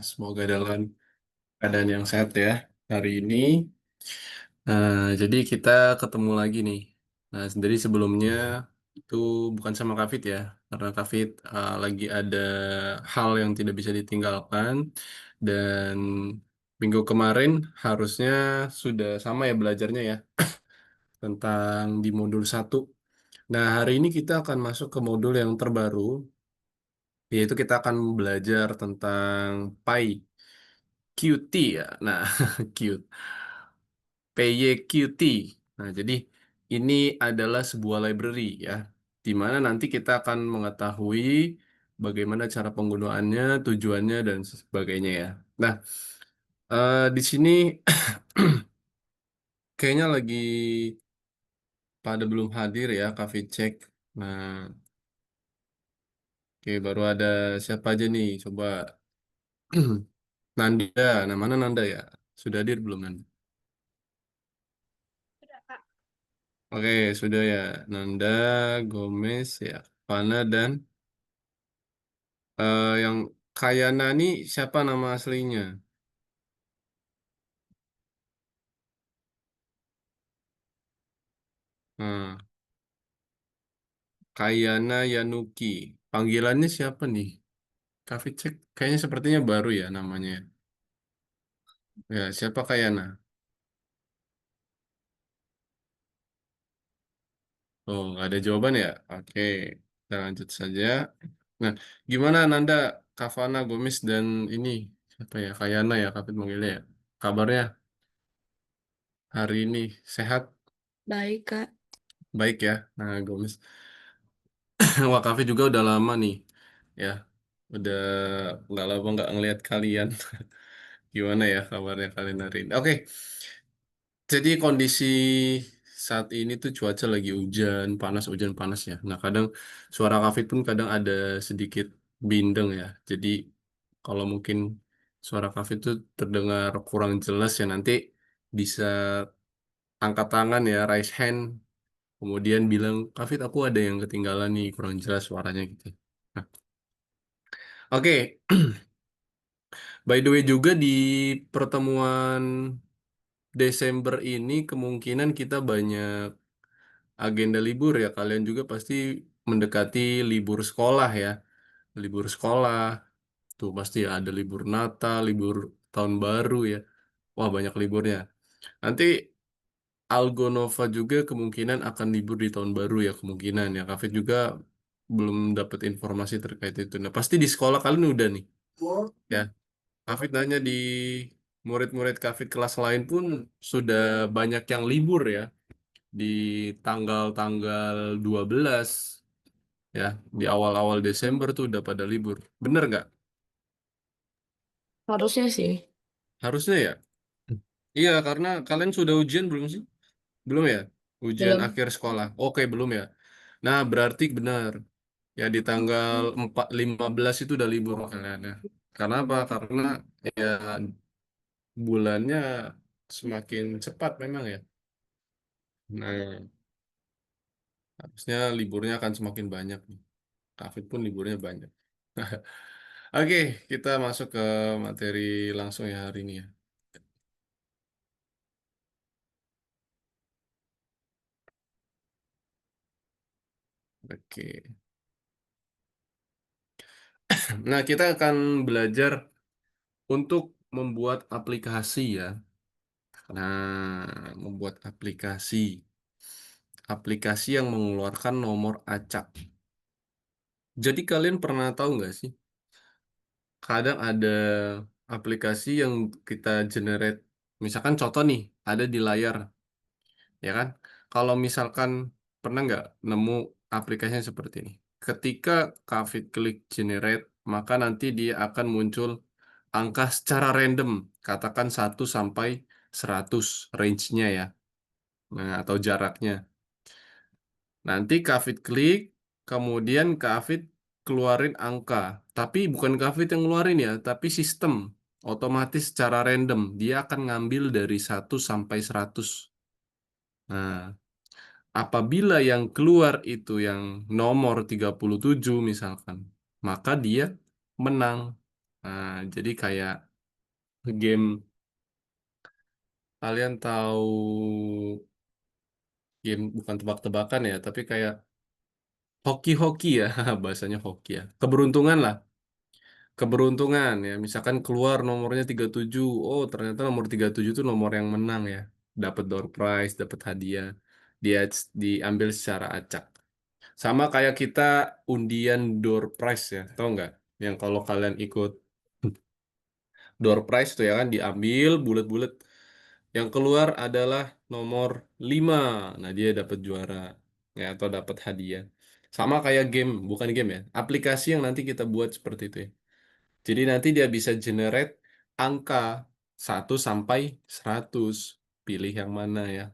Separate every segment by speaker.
Speaker 1: semoga dalam keadaan yang sehat ya hari ini. Jadi kita ketemu lagi nih. Nah, dari sebelumnya itu bukan sama Kafit ya, karena Kafit lagi ada hal yang tidak bisa ditinggalkan dan minggu kemarin harusnya sudah sama ya belajarnya ya tentang di modul satu. Nah, hari ini kita akan masuk ke modul yang terbaru, yaitu kita akan belajar tentang Pi. QT ya. Nah, cute. PYQT. Nah, jadi ini adalah sebuah library ya, di mana nanti kita akan mengetahui bagaimana cara penggunaannya, tujuannya, dan sebagainya ya. Nah, di sini kayaknya lagi pada belum hadir ya, Cafe Check. Nah, oke, baru ada siapa aja nih? Coba Nanda. Nah, mana Nanda ya? Sudah hadir belum Nanda? Oke, sudah ya. Nanda, Gomez, ya. Fana, dan yang Kayana nih siapa nama aslinya? Nah, Kayana Yanuki. Panggilannya siapa nih? Kavi cek kayaknya sepertinya baru ya namanya. Ya, siapa Kayana? Oh, nggak ada jawaban ya? Oke, kita lanjut saja. Nah, gimana Nanda, Kavana, Gomis, dan ini siapa ya? Kayana ya, Kavit manggilnya ya. Kabarnya hari ini sehat,
Speaker 2: Baik, Kak.
Speaker 1: baik ya. Nah, Gomis. Wah, Kavit juga udah lama nih. Ya, udah nggak lama nggak ngelihat kalian. Gimana ya kabarnya kalian hari ini? Oke, jadi kondisi saat ini tuh cuaca lagi hujan panas ya. Nah, kadang suara Kafit pun kadang ada sedikit bindeng ya. Jadi kalau mungkin suara Kafit tuh terdengar kurang jelas ya, nanti bisa angkat tangan ya, raise hand, kemudian bilang, Kafit aku ada yang ketinggalan nih, kurang jelas suaranya gitu. Nah, oke. By the way juga di pertemuan Desember ini kemungkinan kita banyak agenda libur ya. Kalian juga pasti mendekati libur sekolah ya. Libur sekolah, tuh pasti ada libur Natal, libur tahun baru ya. Wah, banyak liburnya. Nanti Algonova juga kemungkinan akan libur di tahun baru ya, kemungkinan ya. Kafit juga belum dapat informasi terkait itu. Nah, pasti di sekolah kalian udah nih. Ya, Kafit nanya di murid-murid Kafit kelas lain pun sudah banyak yang libur ya di tanggal-tanggal 12 ya, di awal-awal Desember tuh udah pada libur. Bener nggak?
Speaker 2: Harusnya sih.
Speaker 1: Harusnya ya. Iya, karena kalian sudah ujian belum sih? Belum ya? Ujian
Speaker 2: Belum.
Speaker 1: akhir sekolah. Oke, belum ya. Nah, berarti benar. Ya di tanggal 15 itu udah libur kalian ya. Karena apa? Karena ya bulannya semakin cepat memang ya. Nah, harusnya liburnya akan semakin banyak nih. Covid pun liburnya banyak. Oke, kita masuk ke materi langsung ya hari ini ya. Oke. Nah, kita akan belajar untuk membuat aplikasi ya. Nah, membuat aplikasi. Aplikasi yang mengeluarkan nomor acak. Jadi kalian pernah tahu nggak sih? Kadang ada aplikasi yang kita generate. Misalkan contoh nih, ada di layar. Ya kan? Kalau misalkan pernah nggak nemu aplikasinya seperti ini? Ketika Kafit klik generate, maka nanti dia akan muncul angka secara random, katakan 1 sampai 100 range-nya ya, nah, atau jaraknya. Nanti Kafit klik, kemudian Kafit keluarin angka. Tapi bukan Kafit yang ngeluarin ya, tapi sistem otomatis secara random. Dia akan ngambil dari 1 sampai 100. Nah, apabila yang keluar itu yang nomor 37 misalkan, maka dia menang. Nah, jadi kayak game, kalian tahu game bukan tebak-tebakan ya, tapi kayak hoki-hoki ya, bahasanya hoki ya. Keberuntungan lah, keberuntungan ya. Misalkan keluar nomornya 37, oh ternyata nomor 37 itu nomor yang menang ya. Dapat door prize, dapat hadiah. Dia diambil secara acak. Sama kayak kita undian door prize ya, tahu nggak? Yang kalau kalian ikut door prize tuh ya kan diambil bulat-bulat. Yang keluar adalah nomor 5. Nah, dia dapat juara ya atau dapat hadiah. Sama kayak game, bukan game ya. Aplikasi yang nanti kita buat seperti itu ya. Jadi nanti dia bisa generate angka 1 sampai 100. Pilih yang mana ya.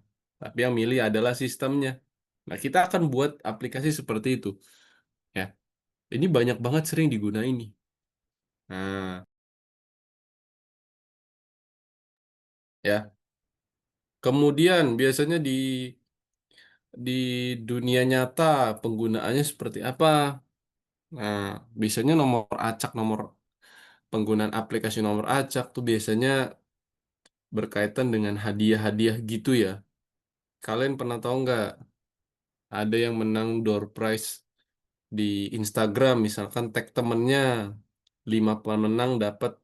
Speaker 1: Tapi yang milih adalah sistemnya. Nah, kita akan buat aplikasi seperti itu ya. Ini banyak banget sering digunain nih. Nah, ya. Kemudian biasanya di dunia nyata penggunaannya seperti apa? Nah, biasanya nomor acak, nomor penggunaan aplikasi nomor acak tuh biasanya berkaitan dengan hadiah-hadiah gitu ya. Kalian pernah tahu nggak ada yang menang door prize di Instagram, misalkan tag temennya 5 pemenang dapat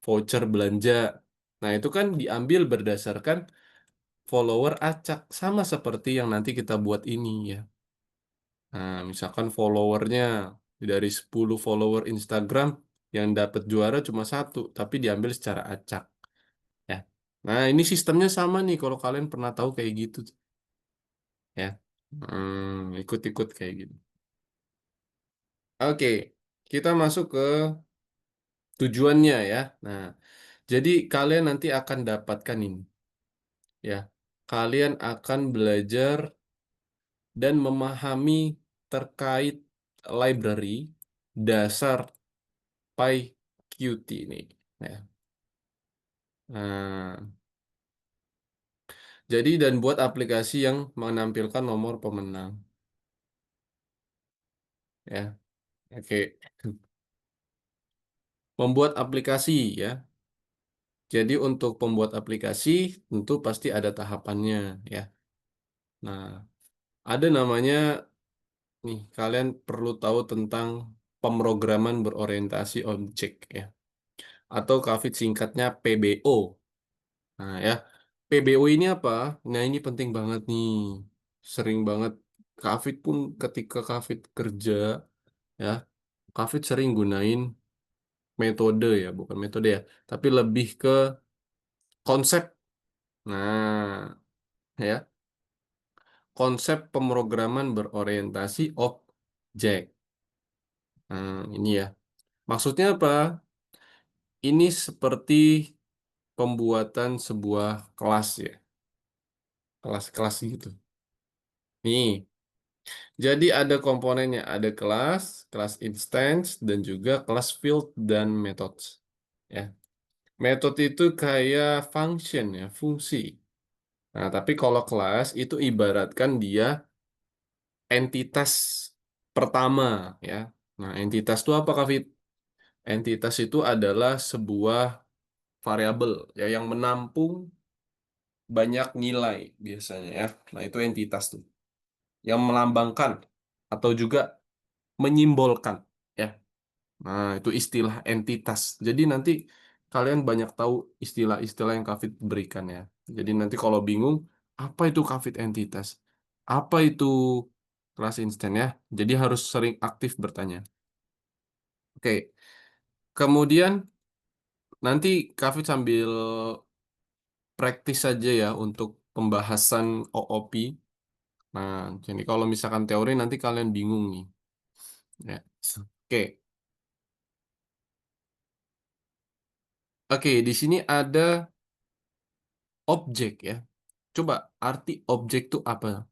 Speaker 1: voucher belanja. Nah, itu kan diambil berdasarkan follower acak sama seperti yang nanti kita buat ini ya. Nah, misalkan followernya dari 10 follower Instagram yang dapat juara cuma satu, tapi diambil secara acak ya. Nah, ini sistemnya sama nih kalau kalian pernah tahu kayak gitu ya. Ikut-ikut kayak gitu. Oke, kita masuk ke tujuannya ya. Nah, jadi kalian nanti akan dapatkan ini ya. Kalian akan belajar dan memahami terkait library dasar PyQt ini. Ya. Nah, jadi dan buat aplikasi yang menampilkan nomor pemenang. Ya, oke. Membuat aplikasi ya. Jadi untuk pembuat aplikasi tentu pasti ada tahapannya ya. Nah, ada namanya nih, kalian perlu tahu tentang pemrograman berorientasi objek ya. Atau kafit singkatnya PBO. Nah, ya. PBO ini apa? Nah, ini penting banget nih. Sering banget Kafit pun ketika Kafit kerja ya, Kafit sering gunain metode ya, bukan metode ya, tapi lebih ke konsep. Nah, ya, konsep pemrograman berorientasi objek. Nah, ini ya. Maksudnya apa? Ini seperti pembuatan sebuah kelas ya, kelas-kelas gitu. Nih, jadi ada komponennya, ada kelas, kelas instance, dan juga kelas field dan methods. Ya, metode itu kayak function ya, fungsi. Nah, tapi kalau kelas itu ibaratkan dia entitas pertama ya. Nah, entitas itu apa, Kak Fit? Entitas itu adalah sebuah variabel ya yang menampung banyak nilai biasanya ya. Nah, itu entitas tuh yang melambangkan atau juga menyimbolkan ya. Nah, itu istilah entitas. Jadi nanti kalian banyak tahu istilah-istilah yang Kafit berikan ya. Jadi nanti kalau bingung, apa itu Kafit entitas? Apa itu kelas instan ya? Jadi harus sering aktif bertanya. Oke, kemudian nanti Kafit sambil praktis saja ya untuk pembahasan OOP. Nah, jadi kalau misalkan teori nanti kalian bingung nih. Ya. Oke, oke, di sini ada objek ya. Coba arti objek itu apa?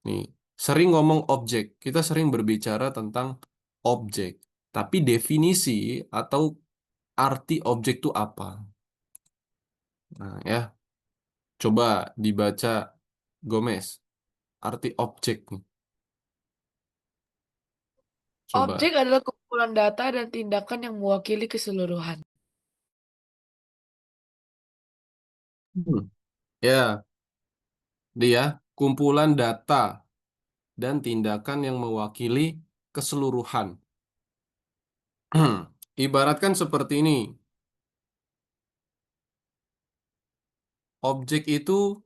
Speaker 1: Nih, sering ngomong objek. Kita sering berbicara tentang objek. Tapi definisi atau arti objek itu apa? Nah, ya, coba dibaca Gomez. Arti objek nih. Coba.
Speaker 2: Objek adalah kumpulan data dan tindakan yang mewakili keseluruhan.
Speaker 1: Hmm. Ya, dia kumpulan data dan tindakan yang mewakili keseluruhan. Ibaratkan seperti ini. Objek itu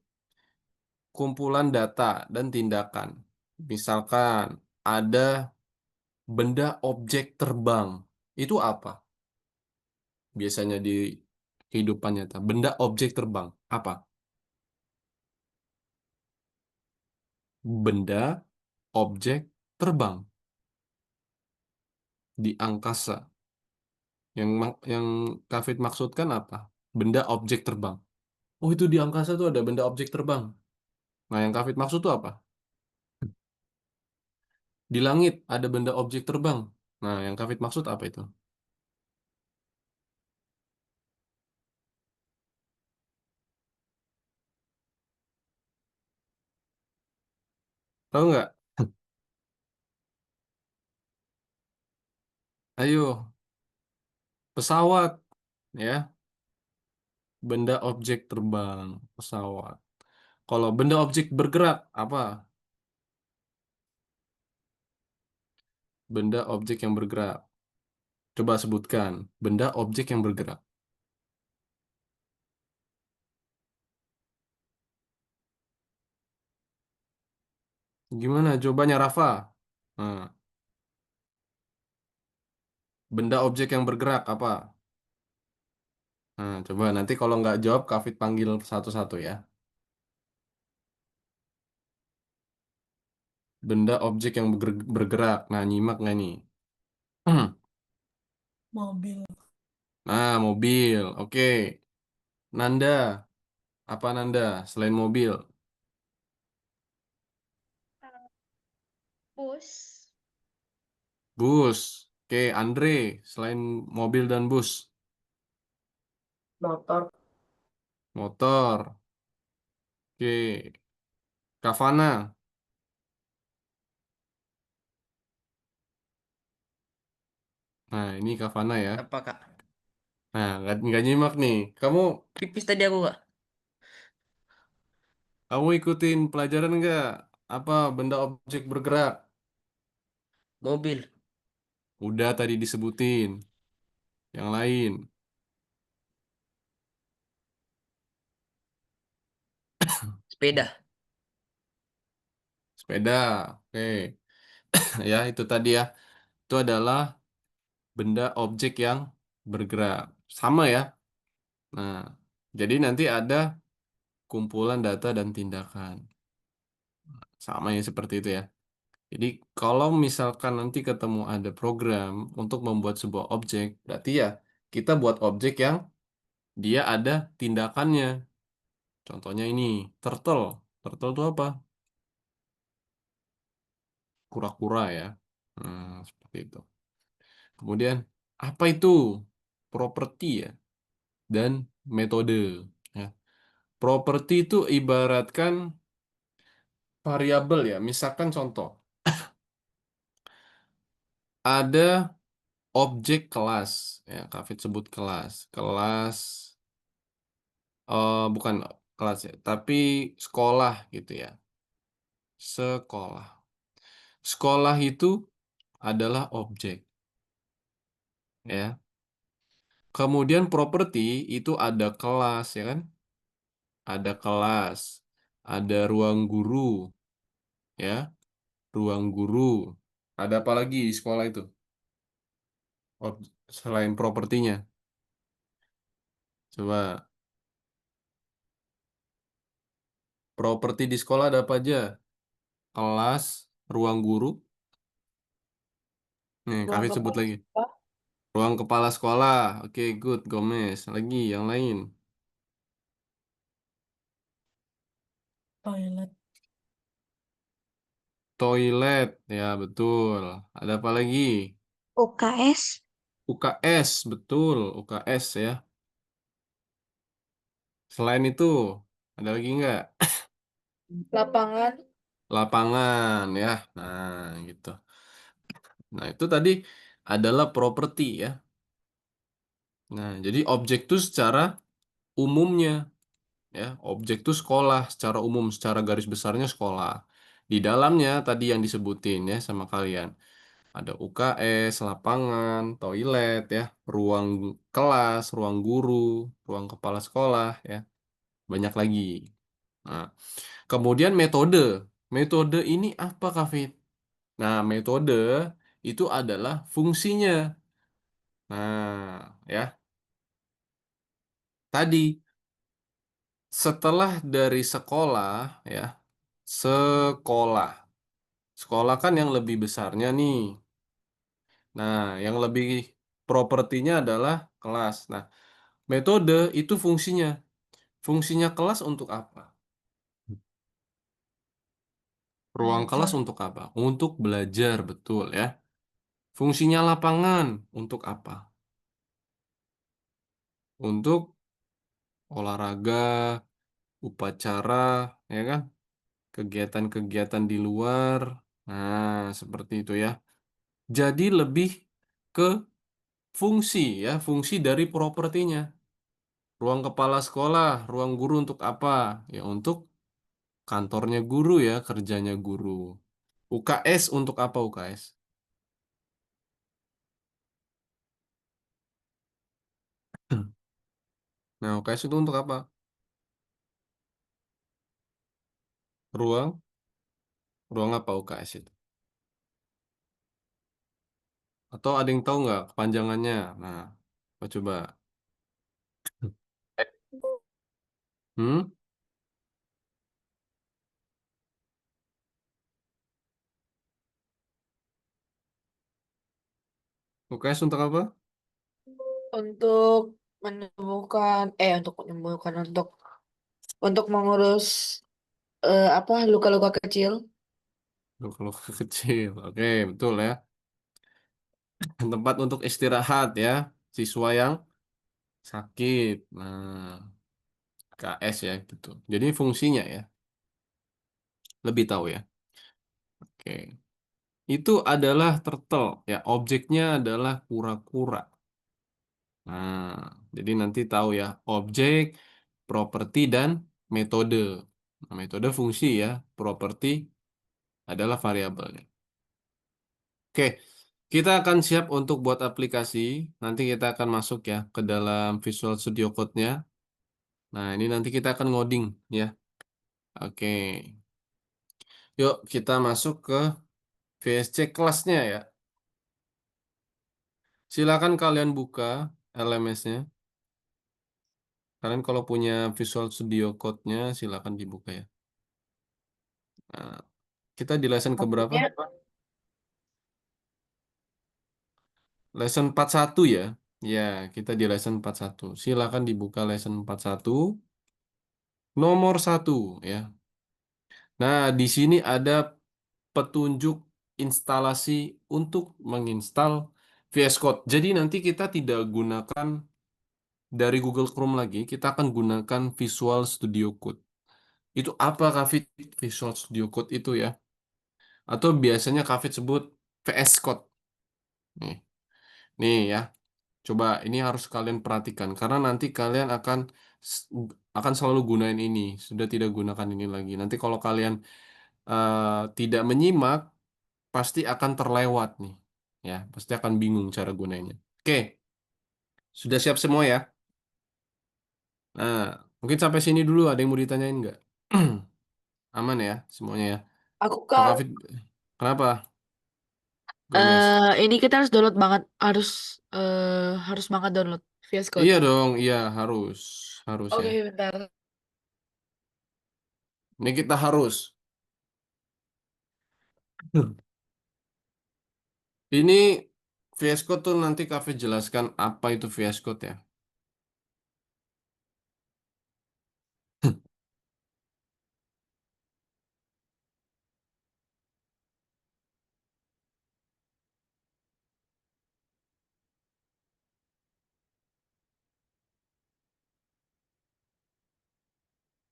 Speaker 1: kumpulan data dan tindakan. Misalkan ada benda objek terbang. Itu apa? Biasanya di kehidupan nyata. Benda objek terbang. Apa? Benda objek terbang di angkasa. Yang Kafit maksudkan apa? Benda objek terbang. Oh, itu di angkasa tuh ada benda objek terbang. Nah, yang Kafit maksud tuh apa? Di langit ada benda objek terbang. Nah, yang Kafit maksud apa itu? Tahu nggak? Ayo, pesawat, ya, benda objek terbang, pesawat. Kalau benda objek bergerak, apa? Benda objek yang bergerak. Coba sebutkan, benda objek yang bergerak. Gimana? Coba Rafa. Nah, benda objek yang bergerak, apa? Nah, coba nanti kalau nggak jawab, Kafit panggil satu-satu ya. Benda objek yang bergerak. Nah, nyimak nggak nih?
Speaker 2: Mobil.
Speaker 1: Nah, mobil. Oke. Nanda, apa Nanda? Selain mobil.
Speaker 3: Bus,
Speaker 1: Bus. Oke, Andre, selain mobil dan bus.
Speaker 2: Motor.
Speaker 1: Motor. Oke. Kavana. Nah, ini Kavana ya.
Speaker 3: apa Kak?
Speaker 1: Nah, nggak nyimak nih.
Speaker 3: Pipis tadi aku Kak.
Speaker 1: Kamu ikutin pelajaran nggak? Apa benda objek bergerak?
Speaker 3: Mobil,
Speaker 1: Udah tadi disebutin. Yang lain.
Speaker 3: sepeda,
Speaker 1: Sepeda. Oke. Ya, itu tadi ya. Itu adalah benda objek yang bergerak. Sama ya. Nah, jadi nanti ada kumpulan data dan tindakan. Sama ya seperti itu ya. Jadi kalau misalkan nanti ketemu ada program untuk membuat sebuah objek, berarti ya kita buat objek yang dia ada tindakannya. Contohnya ini, turtle. Turtle itu apa? Kura-kura ya. Nah, seperti itu. Kemudian, apa itu? Properti ya. Dan metode. Ya. Properti itu ibaratkan variabel ya. Misalkan contoh, ada objek kelas. Ya, Kak sebut kelas. Kelas, bukan kelas ya, tapi sekolah gitu ya. Sekolah. Sekolah itu adalah objek, ya. Kemudian properti itu ada kelas, ya kan? Ada kelas, ada ruang guru, ya. Ruang guru. Ada apa lagi di sekolah itu? Selain propertinya. Coba, properti di sekolah ada apa aja? Kelas, ruang guru. Nih,
Speaker 2: Ruang
Speaker 1: kami sebut
Speaker 2: kepala
Speaker 1: lagi.
Speaker 2: sekolah.
Speaker 1: Ruang kepala sekolah. Oke, good, Gomez. Lagi yang lain.
Speaker 2: Toilet.
Speaker 1: Toilet. Ya, betul. Ada apa lagi?
Speaker 4: UKS,
Speaker 1: UKS, betul. UKS ya. Selain itu, ada lagi nggak?
Speaker 2: Lapangan.
Speaker 1: Lapangan ya. Nah, gitu. Nah, itu tadi adalah properti ya. Nah, jadi objek itu secara umumnya ya, objek itu sekolah secara umum, secara garis besarnya sekolah. Di dalamnya tadi yang disebutin ya sama kalian. Ada UKS, lapangan, toilet ya, ruang kelas, ruang guru, ruang kepala sekolah ya, banyak lagi. Nah, kemudian metode. Metode ini apa, Kak Fit? Nah, metode itu adalah fungsinya. Nah, ya, tadi setelah dari sekolah ya, sekolah. Sekolah kan yang lebih besarnya nih. Nah, yang lebih propertinya adalah kelas. Nah, metode itu fungsinya. Fungsinya kelas untuk apa? Ruang kelas
Speaker 2: Belajar.
Speaker 1: untuk apa? Untuk belajar, betul ya. Fungsinya lapangan untuk apa? Untuk olahraga, upacara, ya kan? Kegiatan-kegiatan di luar. Nah, seperti itu ya. Jadi lebih ke fungsi ya, fungsi dari propertinya. Ruang kepala sekolah, ruang guru untuk apa? Ya untuk kantornya guru ya, kerjanya guru. UKS untuk apa UKS? Nah, UKS itu untuk apa? Ruang, ruang apa UKS itu? Atau ada yang tahu nggak kepanjangannya? Nah, coba. Hmm? UKS untuk apa?
Speaker 2: Untuk menemukan, untuk mengurus apa luka-luka kecil.
Speaker 1: Loh, kalau kecil. Oke, betul ya. Tempat untuk istirahat ya, siswa yang sakit. Nah, KS ya gitu. Jadi fungsinya ya, lebih tahu ya. Oke. Itu adalah turtle ya, objeknya adalah kura-kura. Nah, jadi nanti tahu ya, objek, properti dan metode. Nah, metode fungsi ya, properti adalah variabelnya. Oke, kita akan siap untuk buat aplikasi. Nanti kita akan masuk ya ke dalam Visual Studio Code-nya. Nah, ini nanti kita akan ngoding ya. Oke, yuk kita masuk ke VSC kelasnya ya. Silakan kalian buka LMS-nya. Kalian kalau punya Visual Studio Code-nya silakan dibuka ya. Nah, kita di lesson keberapa?
Speaker 2: Maksudnya
Speaker 1: Lesson 41 ya. Ya, kita di lesson 41. Silakan dibuka lesson 41 nomor 1 ya. Nah, di sini ada petunjuk instalasi untuk menginstal VS Code. Jadi nanti kita tidak gunakan dari Google Chrome lagi, kita akan gunakan Visual Studio Code. Itu apa Kak Visual Studio Code itu ya? Atau biasanya Kak sebut VS Code. Nih, nih ya. Coba ini harus kalian perhatikan karena nanti kalian s- akan selalu gunain ini. Sudah tidak gunakan ini lagi. Nanti kalau kalian eh, tidak menyimak, pasti akan terlewat nih. Ya, pasti akan bingung cara gunainnya. Oke, sudah siap semua ya? Nah, mungkin sampai sini dulu ada yang mau ditanyain nggak? Aman ya semuanya ya.
Speaker 2: aku
Speaker 1: Kak
Speaker 2: kan
Speaker 1: Hafid, kenapa? Gomez.
Speaker 2: ini kita harus harus banget download VS Code.
Speaker 1: Iya dong, iya harus, harus ya.
Speaker 2: Oke, bentar.
Speaker 1: Ini kita harus. Ini VS Code tuh nanti Kak jelaskan apa itu VS Code ya.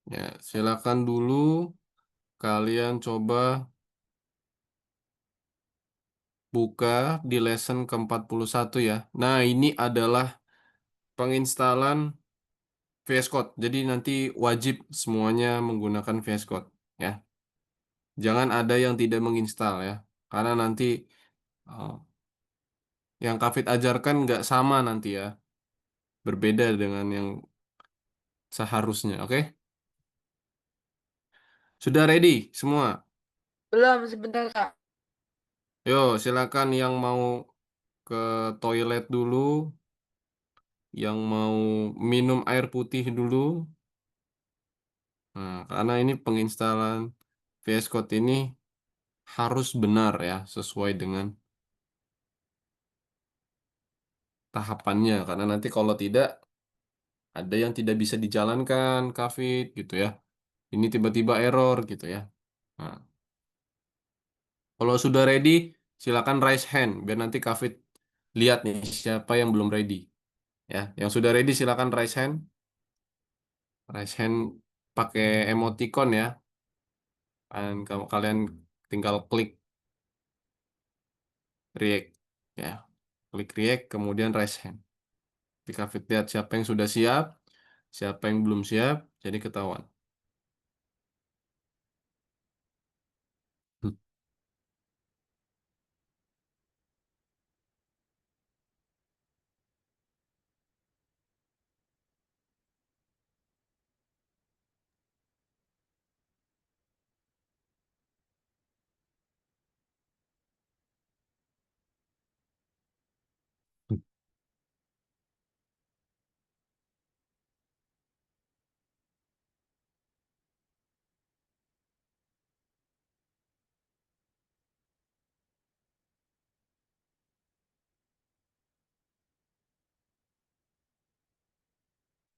Speaker 1: Ya, silakan dulu. Kalian coba buka di lesson ke-41 ya. Nah, ini adalah penginstalan VS Code. Jadi nanti wajib semuanya menggunakan VS Code ya. Jangan ada yang tidak menginstal ya. Karena nanti eh, yang Kafit ajarkan nggak sama nanti ya. Berbeda dengan yang seharusnya. Oke? Sudah ready semua?
Speaker 2: Belum, sebentar, Kak.
Speaker 1: Yo, silakan yang mau ke toilet dulu, yang mau minum air putih dulu. Nah, karena ini penginstalan VS Code ini harus benar ya, sesuai dengan tahapannya. Karena nanti kalau tidak, ada yang tidak bisa dijalankan, Kafit, gitu ya. Ini tiba-tiba error, gitu ya. Nah, kalau sudah ready, silakan raise hand, biar nanti Kafit lihat nih siapa yang belum ready. Ya, yang sudah ready silakan raise hand. Raise hand pakai emoticon ya. Dan kalau kalian tinggal klik react ya. Klik react kemudian raise hand. Ketika Fit lihat siapa yang sudah siap, siapa yang belum siap, jadi ketahuan. Hmm.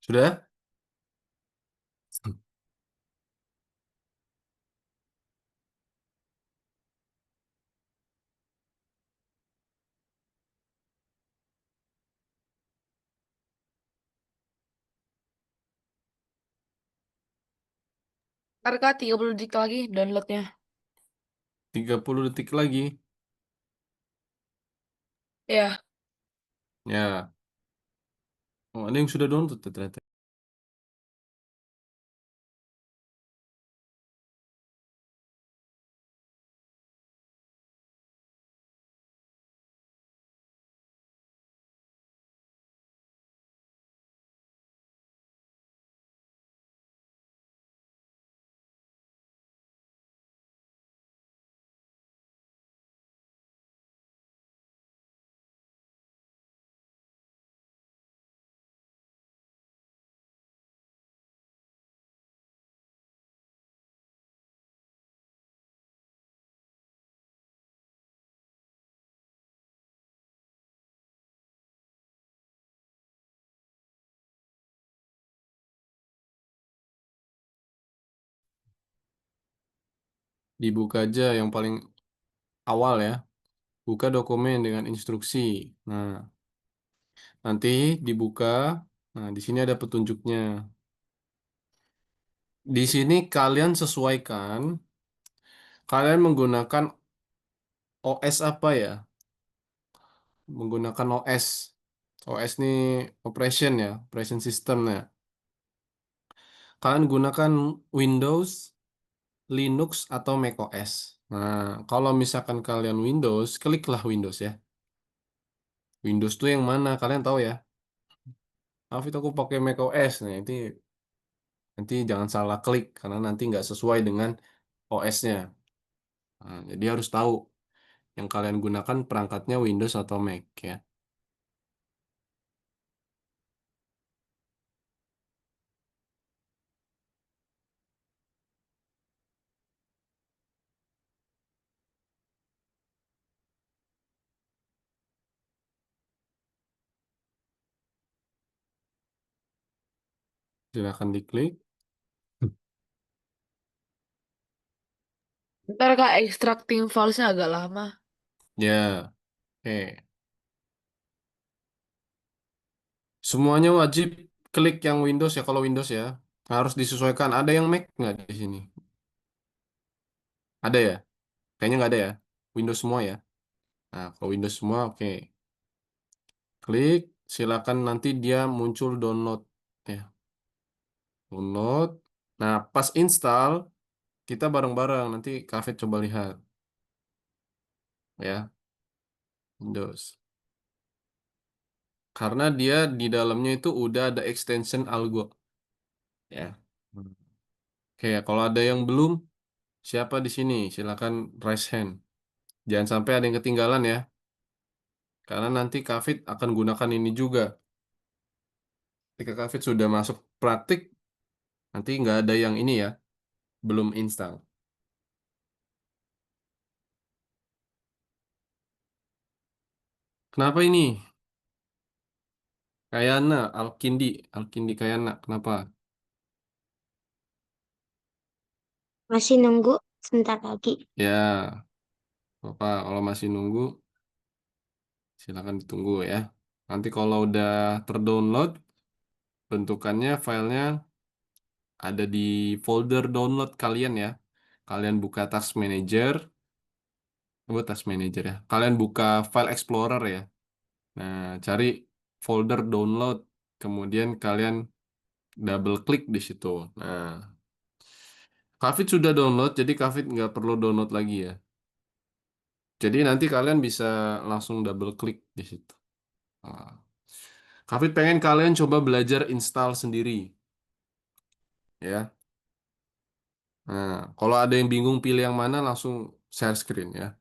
Speaker 1: Sudah?
Speaker 2: Ntar, Kak, 30 detik lagi downloadnya.
Speaker 1: 30 detik lagi.
Speaker 2: Ya,
Speaker 1: Ya. Oh, ada yang sudah download ternyata. Dibuka aja yang paling awal ya. Buka dokumen dengan instruksi. Nah, nanti dibuka. Nah, di sini ada petunjuknya. Di sini kalian sesuaikan. Kalian menggunakan OS apa ya? Menggunakan OS. OS ini operation ya, operation system ya. Kalian gunakan Windows, Linux, atau macOS. Nah, kalau misalkan kalian Windows, kliklah Windows ya. Windows tuh yang mana? Kalian tahu ya? Hafid aku pakai macOS. Nah, itu nanti jangan salah klik karena nanti nggak sesuai dengan OS-nya. Nah, jadi harus tahu yang kalian gunakan perangkatnya Windows atau Mac ya. Silakan diklik.
Speaker 2: ntar, Kak, extracting filesnya agak lama.
Speaker 1: Ya, oke. Semuanya wajib klik yang Windows ya kalau Windows ya. Harus disesuaikan. Ada yang Mac nggak di sini? Ada ya? Kayaknya nggak ada ya. Windows semua ya. Nah, kalau Windows semua oke. Klik, silakan nanti dia muncul download ya. Download. Nah, pas install kita bareng-bareng nanti Kafit coba lihat ya, Windows. Karena dia di dalamnya itu udah ada extension algo ya. Hmm. Oke, kalau ada yang belum, siapa di sini? Silakan raise hand. Jangan sampai ada yang ketinggalan ya. Karena nanti Kafit akan gunakan ini juga. Ketika Kafit sudah masuk praktik, nanti nggak ada yang ini ya, belum install. Kenapa ini? Kayana, Alkindi Kayana. Kenapa?
Speaker 4: Masih nunggu sebentar lagi.
Speaker 1: Ya, Bapak kalau masih nunggu, silakan ditunggu ya. Nanti kalau udah terdownload, bentukannya filenya ada di folder download kalian ya. Kalian buka Task Manager, Task Manager ya. Kalian buka File Explorer ya. Nah, cari folder download, kemudian kalian double klik di situ. Nah, Kafit sudah download, jadi Kafit nggak perlu download lagi ya. Jadi nanti kalian bisa langsung double klik di situ. Nah, Kafit pengen kalian coba belajar install sendiri, ya. Nah, kalau ada yang bingung pilih yang mana, langsung share screen ya.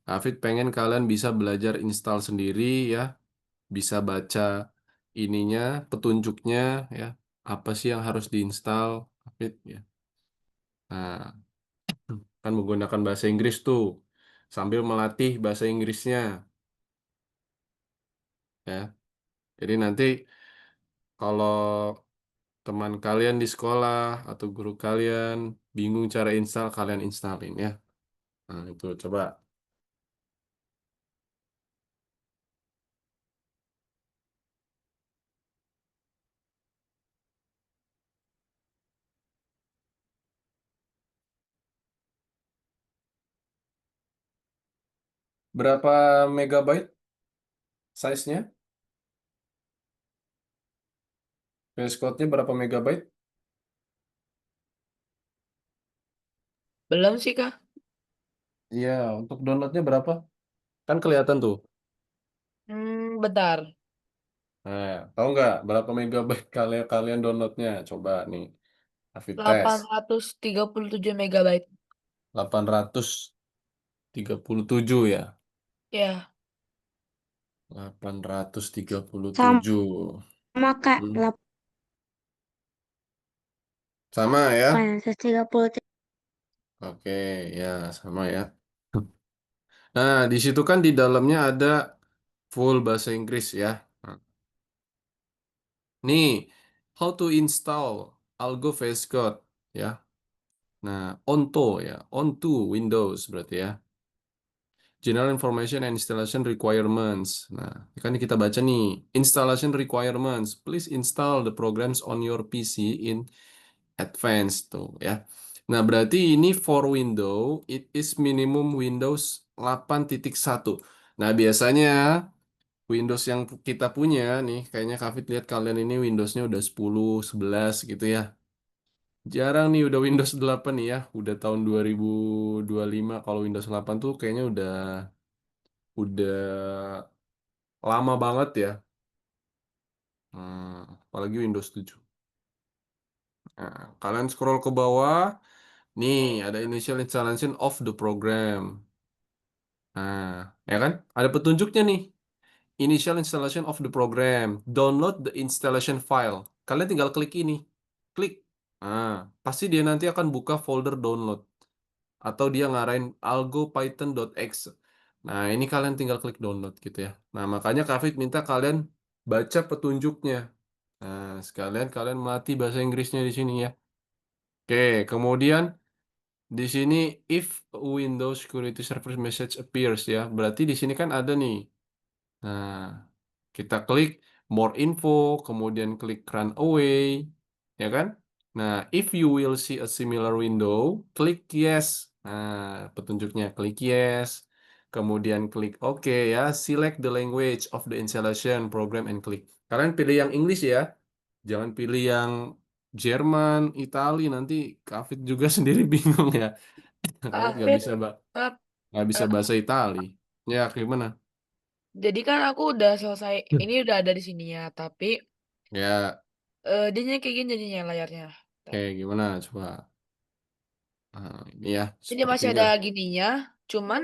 Speaker 1: Kafit pengen kalian bisa belajar install sendiri ya, bisa baca ininya, petunjuknya ya, apa sih yang harus diinstal, Kafit ya. Nah, kan menggunakan bahasa Inggris tuh, sambil melatih bahasa Inggrisnya ya. Jadi nanti kalau teman kalian di sekolah atau guru kalian bingung cara install, kalian installin ya. Nah, itu coba. Berapa megabyte size-nya? VS Code-nya berapa megabyte?
Speaker 2: Belum sih, Kak.
Speaker 1: Iya, untuk downloadnya berapa? Kan kelihatan tuh.
Speaker 2: Bentar.
Speaker 1: Nah, tahu nggak berapa megabyte kalian kalian downloadnya? Coba nih, Hafid tes.
Speaker 2: 837 megabyte.
Speaker 1: 837 ya.
Speaker 2: Ya,
Speaker 1: 837.
Speaker 4: Sama Kak,
Speaker 1: Hmm. Sama ya?
Speaker 4: 830.
Speaker 1: Oke, ya sama ya. Nah, di situ kan di dalamnya ada full bahasa Inggris ya. Nah, nih, how to install Algo VS Code ya. Nah, onto ya, onto Windows berarti ya. General Information and Installation Requirements. Nah, kan kita baca nih, Installation Requirements. Please install the programs on your PC in advance tuh ya. Nah, berarti ini for window, it is minimum Windows 8.1. Nah, biasanya Windows yang kita punya nih, kayaknya Kafit lihat kalian ini Windowsnya udah 10, 11 gitu ya. Jarang nih udah Windows 8 nih ya, udah tahun 2025. Kalau Windows 8 tuh kayaknya udah lama banget ya. Apalagi Windows 7. Nah, kalian scroll ke bawah, nih ada initial installation of the program. Nah, ya kan? Ada petunjuknya nih. Initial installation of the program. Download the installation file. Kalian tinggal klik ini. Klik. Nah, pasti dia nanti akan buka folder download. Atau dia ngarahin algopython.exe. Nah, ini kalian tinggal klik download gitu ya. Nah, makanya Kafit minta kalian baca petunjuknya. Nah, sekalian kalian melatih bahasa Inggrisnya di sini ya. Oke, kemudian di sini if Windows Security Service message appears ya, berarti di sini kan ada nih. Nah, kita klik more info, kemudian klik run away, ya kan? Nah, if you will see a similar window, klik yes. Nah, petunjuknya klik yes. Kemudian klik OK ya. Select the language of the installation program and click. Kalian pilih yang English ya. Jangan pilih yang Jerman, Itali, nanti Kafit juga sendiri bingung ya. Kafit
Speaker 2: Kafit, eh,
Speaker 1: nggak bisa
Speaker 2: eh,
Speaker 1: bahasa Itali. Ya gimana?
Speaker 2: jadi kan aku udah selesai, ini udah ada di sininya, tapi
Speaker 1: Ya,
Speaker 2: dia kayak gini jadinya layarnya.
Speaker 1: oke gimana coba. Nah, ini ya
Speaker 2: Jadi masih ada
Speaker 1: sepertinya.
Speaker 2: gininya, cuman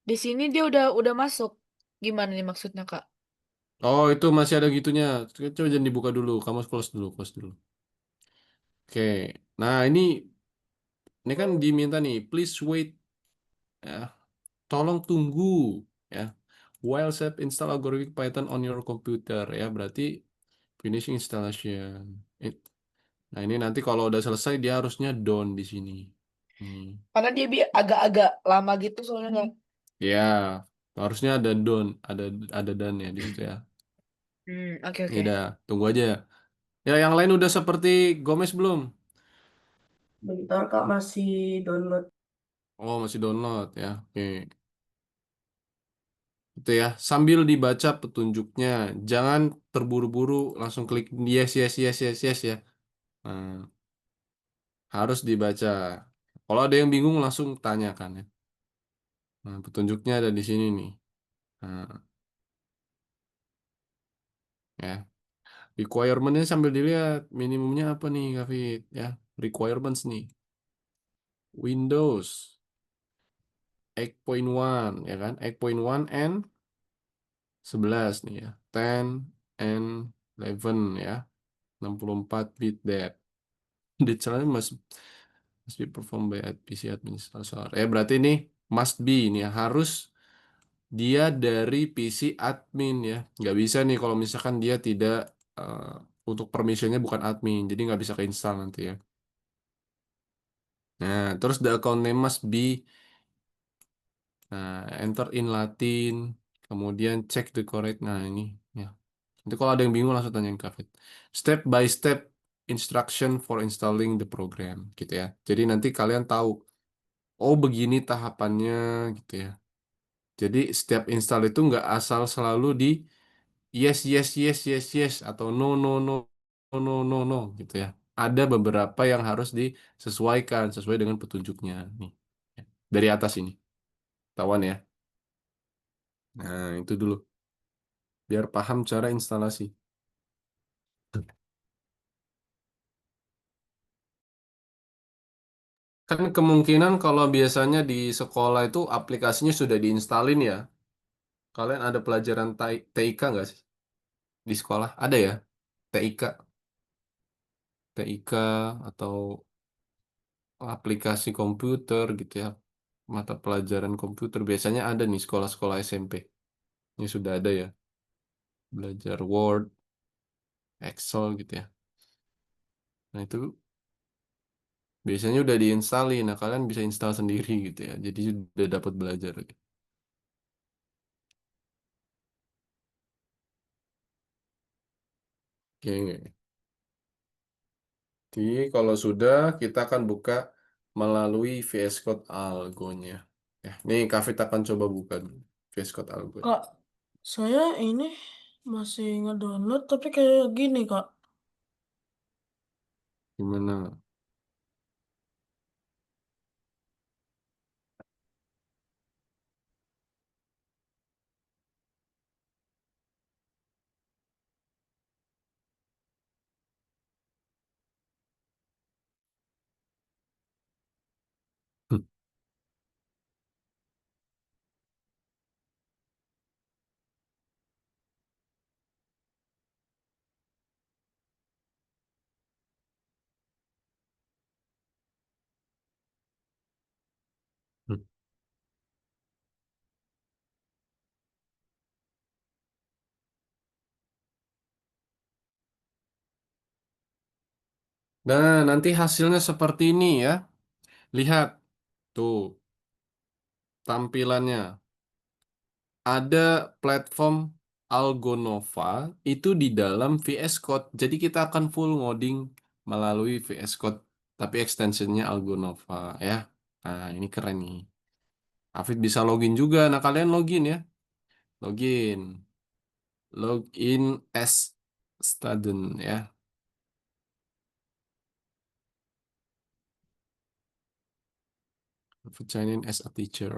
Speaker 2: di sini dia udah masuk. Gimana nih maksudnya, Kak?
Speaker 1: Oh itu masih ada gitunya. Coba jangan dibuka dulu. Kamu close dulu, close dulu. Oke. Nah ini kan diminta nih. Please wait. Ya, tolong tunggu. Ya. While save install algorithmic Python on your computer. Ya, berarti finishing installation. It- Nah ini nanti kalau udah selesai dia harusnya done di sini. Hmm.
Speaker 2: Karena dia agak-agak lama gitu soalnya. Kak.
Speaker 1: Ya, harusnya ada done, ada done ya di situ ya.
Speaker 2: Oke
Speaker 1: Ini
Speaker 2: oke.
Speaker 1: udah, tunggu aja. Ya, yang lain udah seperti Gomez belum?
Speaker 5: Bentar Kak, masih download.
Speaker 1: Oh, masih download ya. Oke. Itu ya, sambil dibaca petunjuknya. Jangan terburu-buru langsung klik yes, yes, yes, yes, yes ya. Nah, harus dibaca. Kalau ada yang bingung langsung tanyakan ya. Nah, petunjuknya ada di sini nih. Nah, ya. Requirement-nya sambil dilihat. Minimumnya apa nih, Kafit? Ya, requirements nih. Windows 8.1 ya kan? 8.1 and 11 nih ya. 10 and 11 ya. 64 bit that. The challenge must be performed by PC administrator. Ya berarti ini must be ini ya. Harus dia dari PC admin ya. Nggak bisa nih kalau misalkan dia tidak eh, untuk permissionnya bukan admin. Jadi nggak bisa keinstall nanti ya. Nah, terus the account name must be enter in Latin. Kemudian check the correct. Nah, ini ya. Nanti kalau ada yang bingung langsung tanyain Kafit. Step by step instruction for installing the program gitu ya. Jadi nanti kalian tahu, oh begini tahapannya gitu ya. Jadi setiap install itu nggak asal selalu di yes yes yes yes yes atau no no no no no no no gitu ya. Ada beberapa yang harus disesuaikan sesuai dengan petunjuknya nih. Ya. Dari atas ini. Tawan ya. Nah, itu dulu biar paham cara instalasi. Kan kemungkinan kalau biasanya di sekolah itu aplikasinya sudah diinstalin ya. Kalian ada pelajaran TIK nggak sih? Di sekolah? Ada ya? TIK, TIK atau aplikasi komputer gitu ya. Mata pelajaran komputer biasanya ada nih sekolah-sekolah SMP. Ini sudah ada ya. Belajar Word, Excel gitu ya. Nah itu biasanya udah diinstalin. Nah kalian bisa install sendiri gitu ya. Jadi sudah dapat belajar gitu. Oke. Jadi kalau sudah kita akan buka melalui VS Code Algo-nya. Ya, nih Kavit akan coba buka dulu VS Code Algo.
Speaker 5: Kak, saya ini masih ngedownload tapi kayak gini Kak.
Speaker 1: Gimana? Nah, nanti hasilnya seperti ini ya. Lihat tuh tampilannya. Ada platform Algonova itu di dalam VS Code. Jadi kita akan full ngoding melalui VS Code, tapi extensionnya Algonova ya. Nah, ini keren nih. Hafid bisa login juga. Nah, kalian login ya. Login. Login as student ya. Hafid sign in as a teacher.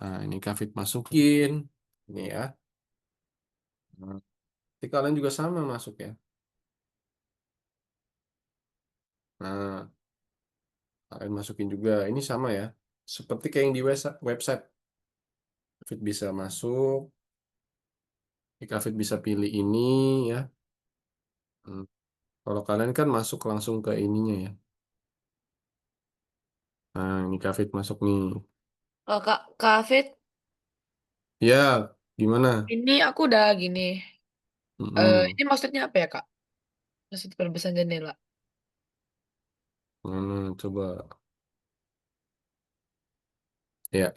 Speaker 1: Nah, ini Hafid masukin. Ini ya. Nah, nanti kalian juga sama masuk ya. Nah, kalian masukin juga. Ini sama ya. Seperti kayak yang di website. Hafid bisa masuk. Hafid bisa pilih ini ya. Hmm. Kalau kalian kan masuk langsung ke ininya ya. Nah, ini Hafid masuk nih.
Speaker 2: Oh, Kak Hafid,
Speaker 1: Ya, gimana?
Speaker 2: ini aku udah gini.
Speaker 1: Mm-mm.
Speaker 2: Ini maksudnya apa ya, Kak? Maksud perbesar jendela.
Speaker 1: Coba. Ya,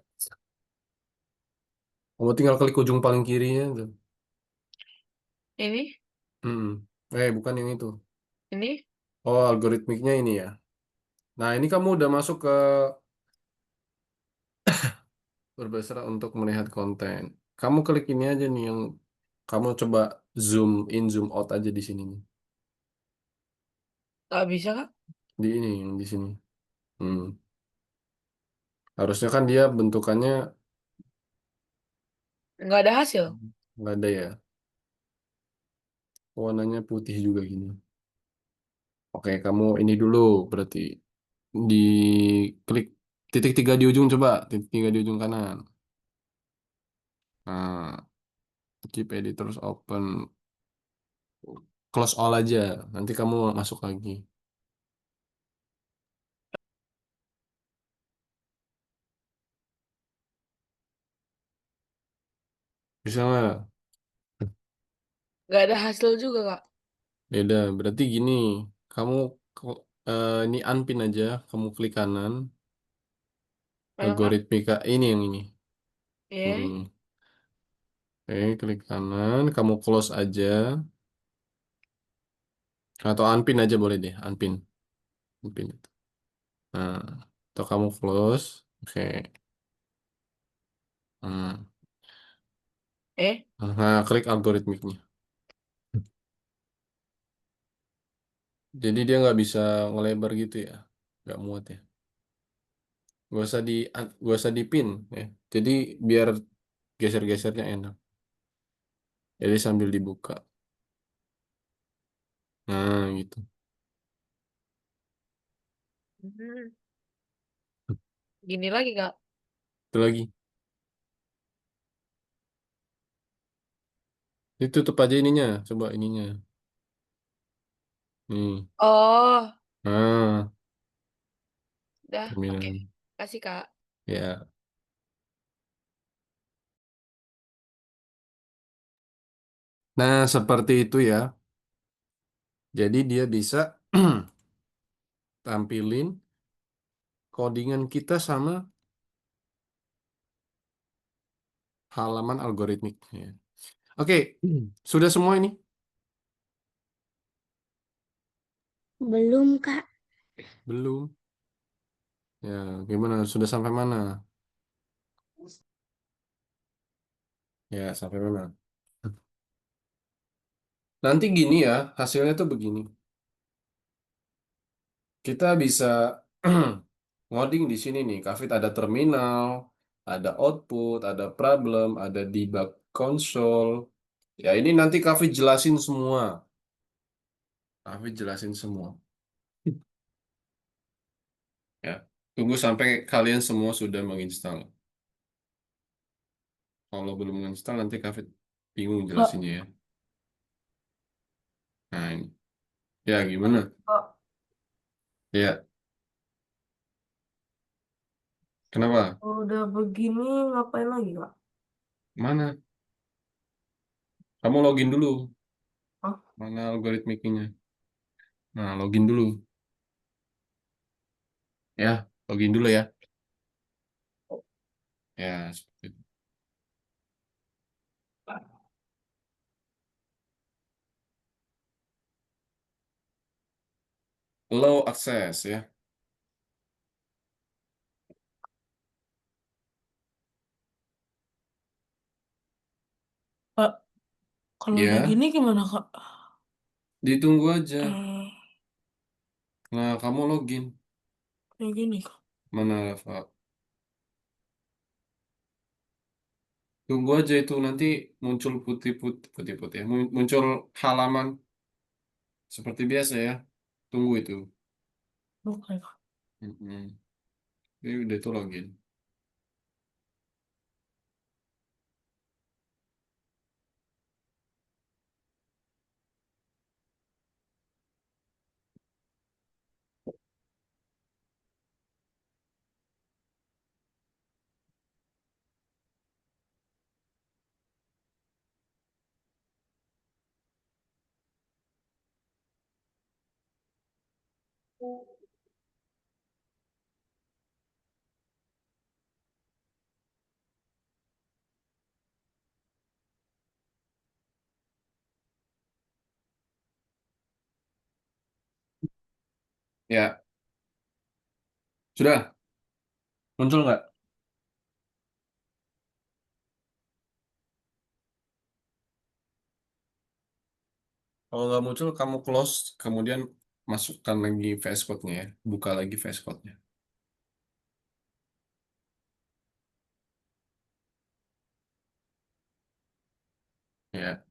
Speaker 1: kamu tinggal klik ujung paling kirinya tuh.
Speaker 2: Ini,
Speaker 1: Mm-mm. Bukan yang itu.
Speaker 2: ini.
Speaker 1: Oh, algoritmiknya ini ya. Nah, ini kamu udah masuk ke berbesar untuk melihat konten. Kamu klik ini aja nih yang kamu coba zoom in, zoom out aja di sini nih.
Speaker 2: Gak bisa, Kak?
Speaker 1: Di ini, yang di sini. Hmm. Harusnya kan dia bentukannya
Speaker 2: Nggak ada hasil.
Speaker 1: nggak ada ya. Warnanya putih juga gini. Oke, kamu ini dulu berarti di klik titik tiga di ujung coba, titik tiga di ujung kanan. Nah, keep editors open, close all aja. Nanti kamu masuk lagi. Bisa nggak?
Speaker 2: Nggak ada hasil juga, Kak.
Speaker 1: Beda. Berarti gini, kamu ini unpin aja, kamu klik kanan,
Speaker 2: Mana, Kak?
Speaker 1: algoritmika ini yang ini.
Speaker 2: Ya.
Speaker 1: Hmm. Oke, klik kanan, kamu close aja, atau unpin aja boleh deh, unpin, unpin. Nah, atau kamu close, oke. Hmm.
Speaker 2: Eh,
Speaker 1: Nah, klik algoritmiknya. Jadi dia nggak bisa ngelebar gitu ya, nggak muat ya. Gak usah dipin ya. Jadi biar geser-gesernya enak. Jadi sambil dibuka. Nah, gitu.
Speaker 2: hmm, gini lagi, Kak.
Speaker 1: Itu lagi. Ditutup aja ininya. Coba ininya. Nih.
Speaker 2: Oh,
Speaker 1: Nah,
Speaker 2: udah. Oke.
Speaker 1: terminal.
Speaker 2: Kasih, Kak.
Speaker 1: Ya. Nah, seperti itu ya. Jadi dia bisa tampilin codingan kita sama halaman algoritmik. Ya. Oke, sudah semua ini?
Speaker 4: Belum, Kak.
Speaker 1: Belum. Ya, gimana? Sudah sampai mana? Ya, sampai mana? Nanti gini ya, hasilnya tuh begini. Kita bisa ngoding di sini nih. Kafit ada terminal, ada output, ada problem, ada debug console. Ya, ini nanti Kafit jelasin semua. Kafit jelasin semua. Ya, tunggu sampai kalian semua sudah menginstal. Kalau belum menginstal, nanti Kafit bingung
Speaker 5: Kak,
Speaker 1: jelasinnya ya. Nah, ini. Ya, gimana?
Speaker 5: Kak,
Speaker 1: Ya, kenapa?
Speaker 5: kalau udah begini ngapain lagi, Kak?
Speaker 1: Mana? Kamu login dulu.
Speaker 5: Hah?
Speaker 1: Mana algoritmiknya? Nah, login dulu. Ya, login dulu ya. Ya, seperti itu. Low access ya.
Speaker 5: Kalau udah
Speaker 1: Ya,
Speaker 5: gini gimana, Kak?
Speaker 1: ditunggu aja.
Speaker 5: Eh,
Speaker 1: Nah, kamu login.
Speaker 5: kayak gini, Kak.
Speaker 1: Mana, Rafa? Tunggu aja itu nanti muncul putih-putih ya. Muncul halaman seperti biasa ya. Tunggu itu.
Speaker 5: Oke, Kak.
Speaker 1: Mm-mm. Ini udah itu login. Ya, sudah. Muncul nggak? Kalau nggak muncul, kamu close, kemudian masukkan lagi VS Code-nya ya. Buka lagi VS Code-nya. Ya,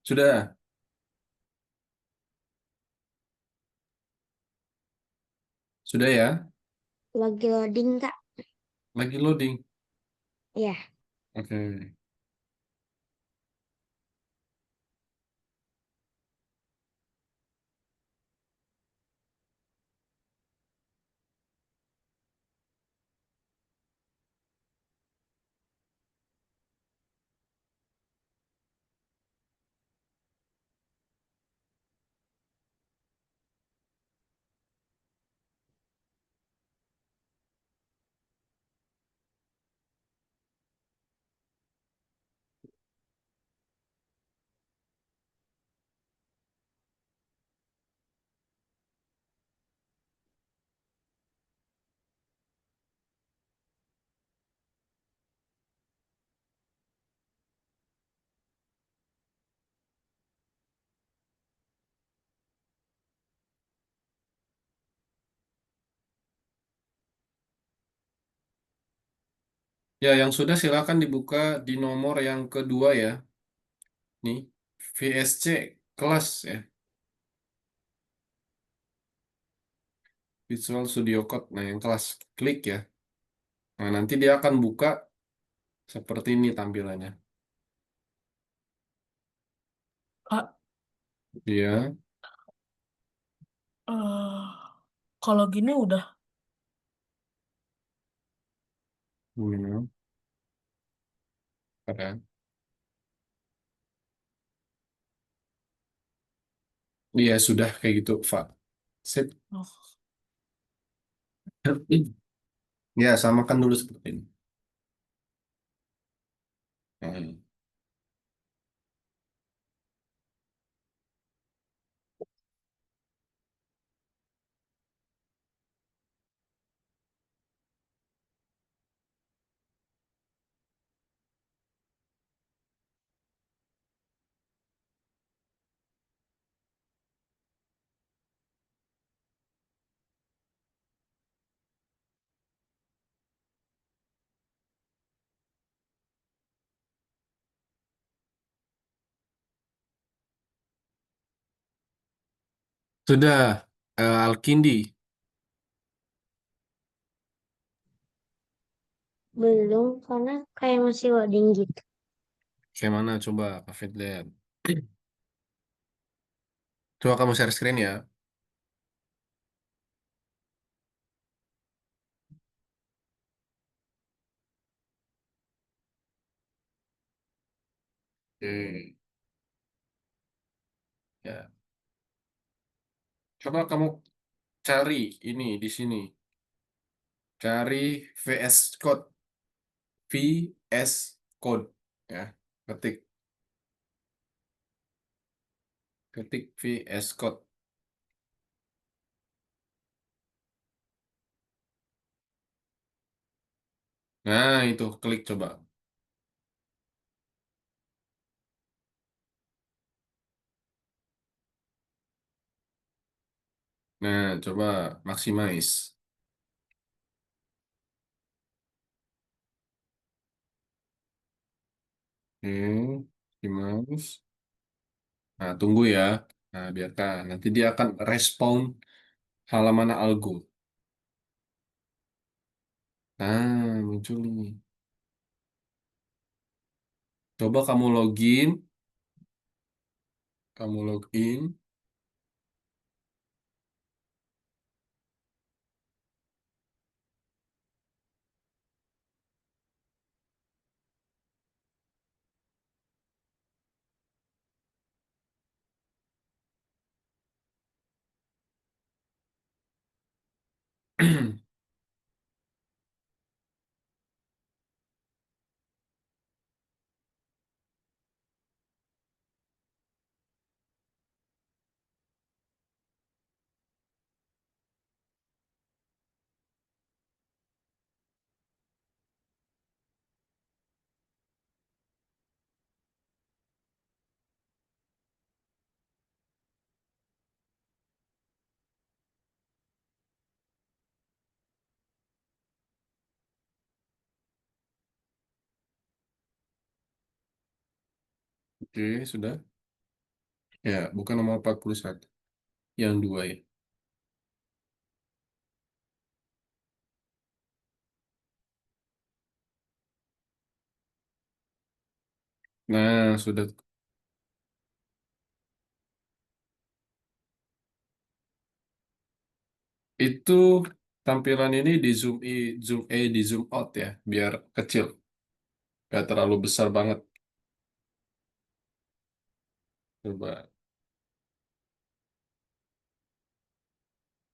Speaker 1: sudah. Sudah ya.
Speaker 4: Lagi loading, Kak.
Speaker 1: Lagi loading.
Speaker 4: Ya.
Speaker 1: Oke. Ya, yang sudah silakan dibuka di nomor yang kedua ya. Nih, VSC kelas ya. Visual Studio Code. Nah, yang kelas klik ya. Nah, nanti dia akan buka seperti ini tampilannya.
Speaker 5: Kak,
Speaker 1: Iya.
Speaker 5: eh, kalau gini udah.
Speaker 1: Hmm, keren. Iya, sudah kayak gitu, Pak. Sip.
Speaker 5: Oh,
Speaker 1: Ya, samakan dulu seperti ini. Hmm. Sudah, Alkindi.
Speaker 4: Belum, karena kayak masih loading gitu.
Speaker 1: Kayak mana? Coba, Kak Fit lihat. Coba kamu share screen ya. Oke. Ya. Coba kamu cari ini di sini. Cari VS Code. VS Code. Ya. Ketik. Ketik VS Code. Nah, itu. Klik coba. Nah, coba maximize. Oke. Maximize. Nah, tunggu ya. Nah, biarkan. Nanti dia akan respon halaman algo. Nah, muncul nih. Coba kamu login. Kamu login. Oke, sudah. Ya, bukan nomor 41. Yang dua ya. Nah, sudah. Itu tampilan ini di zoom di zoom out ya, biar kecil. Gak terlalu besar banget. Coba,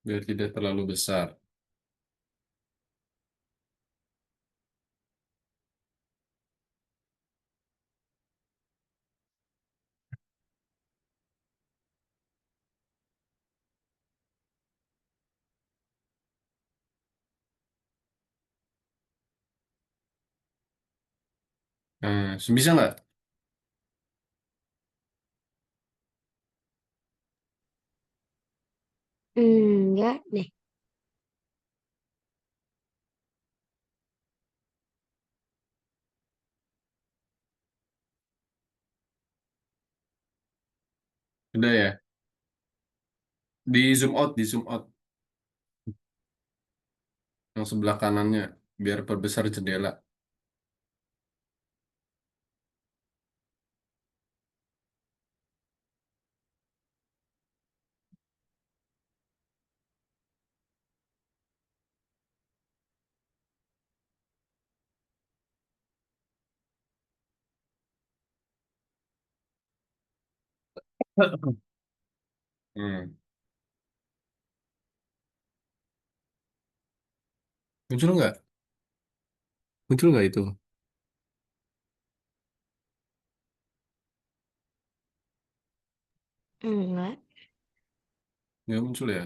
Speaker 1: biar tidak terlalu besar. Nah, bisa nggak?
Speaker 4: Enggak deh.
Speaker 1: Udah ya. Di zoom out yang sebelah kanannya, biar perbesar jendela. Hmm. Muncul nggak? Muncul nggak itu?
Speaker 4: Enggak.
Speaker 1: Nggak muncul ya?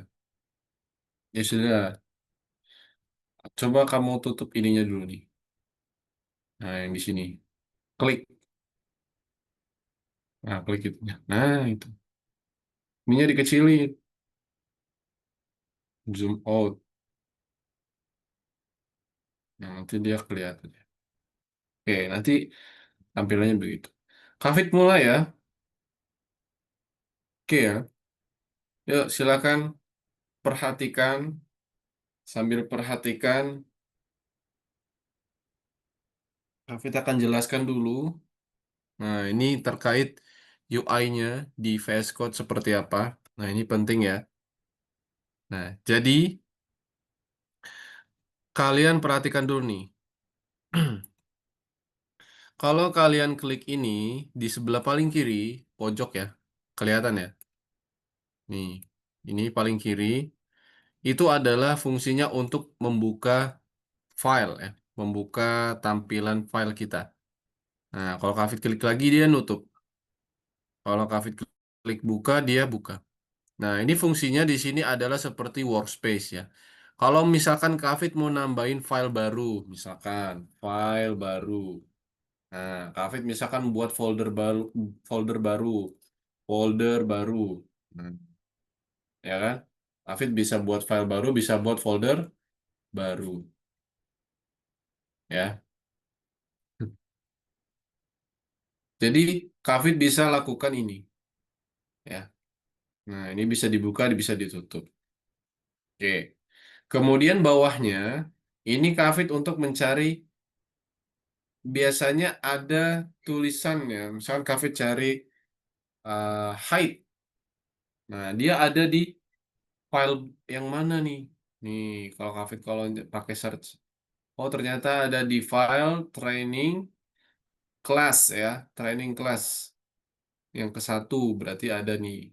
Speaker 1: Ya sudah. Coba kamu tutup ininya dulu nih. Nah, yang di sini. Klik. Nah, klik itu. Nah, itu. Ininya dikecilin. Zoom out. Nah, nanti dia kelihatan. Oke, nanti tampilannya begitu. Kafit mulai ya. Oke ya. Yuk, silakan perhatikan. Sambil perhatikan, Kafit akan jelaskan dulu. Nah, ini terkait UI-nya di VS Code seperti apa. Nah, ini penting ya. Nah, jadi kalian perhatikan dulu nih. Kalau kalian klik ini di sebelah paling kiri, pojok ya, kelihatan ya. Nih, ini paling kiri. Itu adalah fungsinya untuk membuka file ya, membuka tampilan file kita. Nah, kalau Kafit klik lagi dia nutup. Kalau Kafit klik buka, dia buka. Nah, ini fungsinya di sini adalah seperti workspace ya. Kalau misalkan Kafit mau nambahin file baru, misalkan file baru. Nah, Kafit misalkan buat folder baru, folder baru. Nah, ya kan? Kafit bisa buat file baru, bisa buat folder baru, ya. Jadi Kafit bisa lakukan ini, ya. Nah, ini bisa dibuka, bisa ditutup. Oke. Kemudian bawahnya, ini Kafit untuk mencari, biasanya ada tulisannya. Misalkan Kafit cari height. Nah, dia ada di file yang mana nih? Nih, kalau Kafit kalau pakai search. Oh, ternyata ada di file training class ya, training class. Yang ke satu berarti ada nih.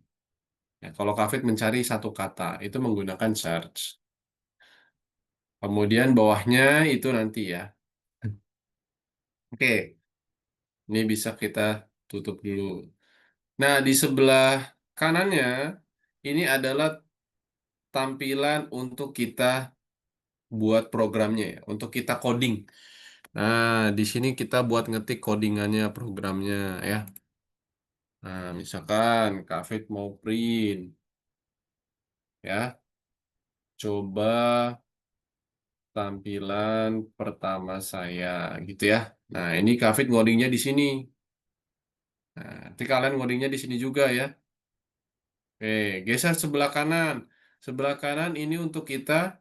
Speaker 1: Ya, kalau Kafit mencari satu kata, itu menggunakan search. Kemudian bawahnya itu nanti ya. Oke, ini bisa kita tutup dulu. Nah, di sebelah kanannya ini adalah tampilan untuk kita buat programnya ya, untuk kita coding. Nah, di sini kita buat ngetik codingannya, programnya ya. Nah, misalkan Kafit mau print ya, coba tampilan pertama saya gitu ya. Nah, ini Kafit ngodingnya di sini. Nah, nanti kalian ngodingnya di sini juga ya. Oke, geser sebelah kanan. Sebelah kanan ini untuk kita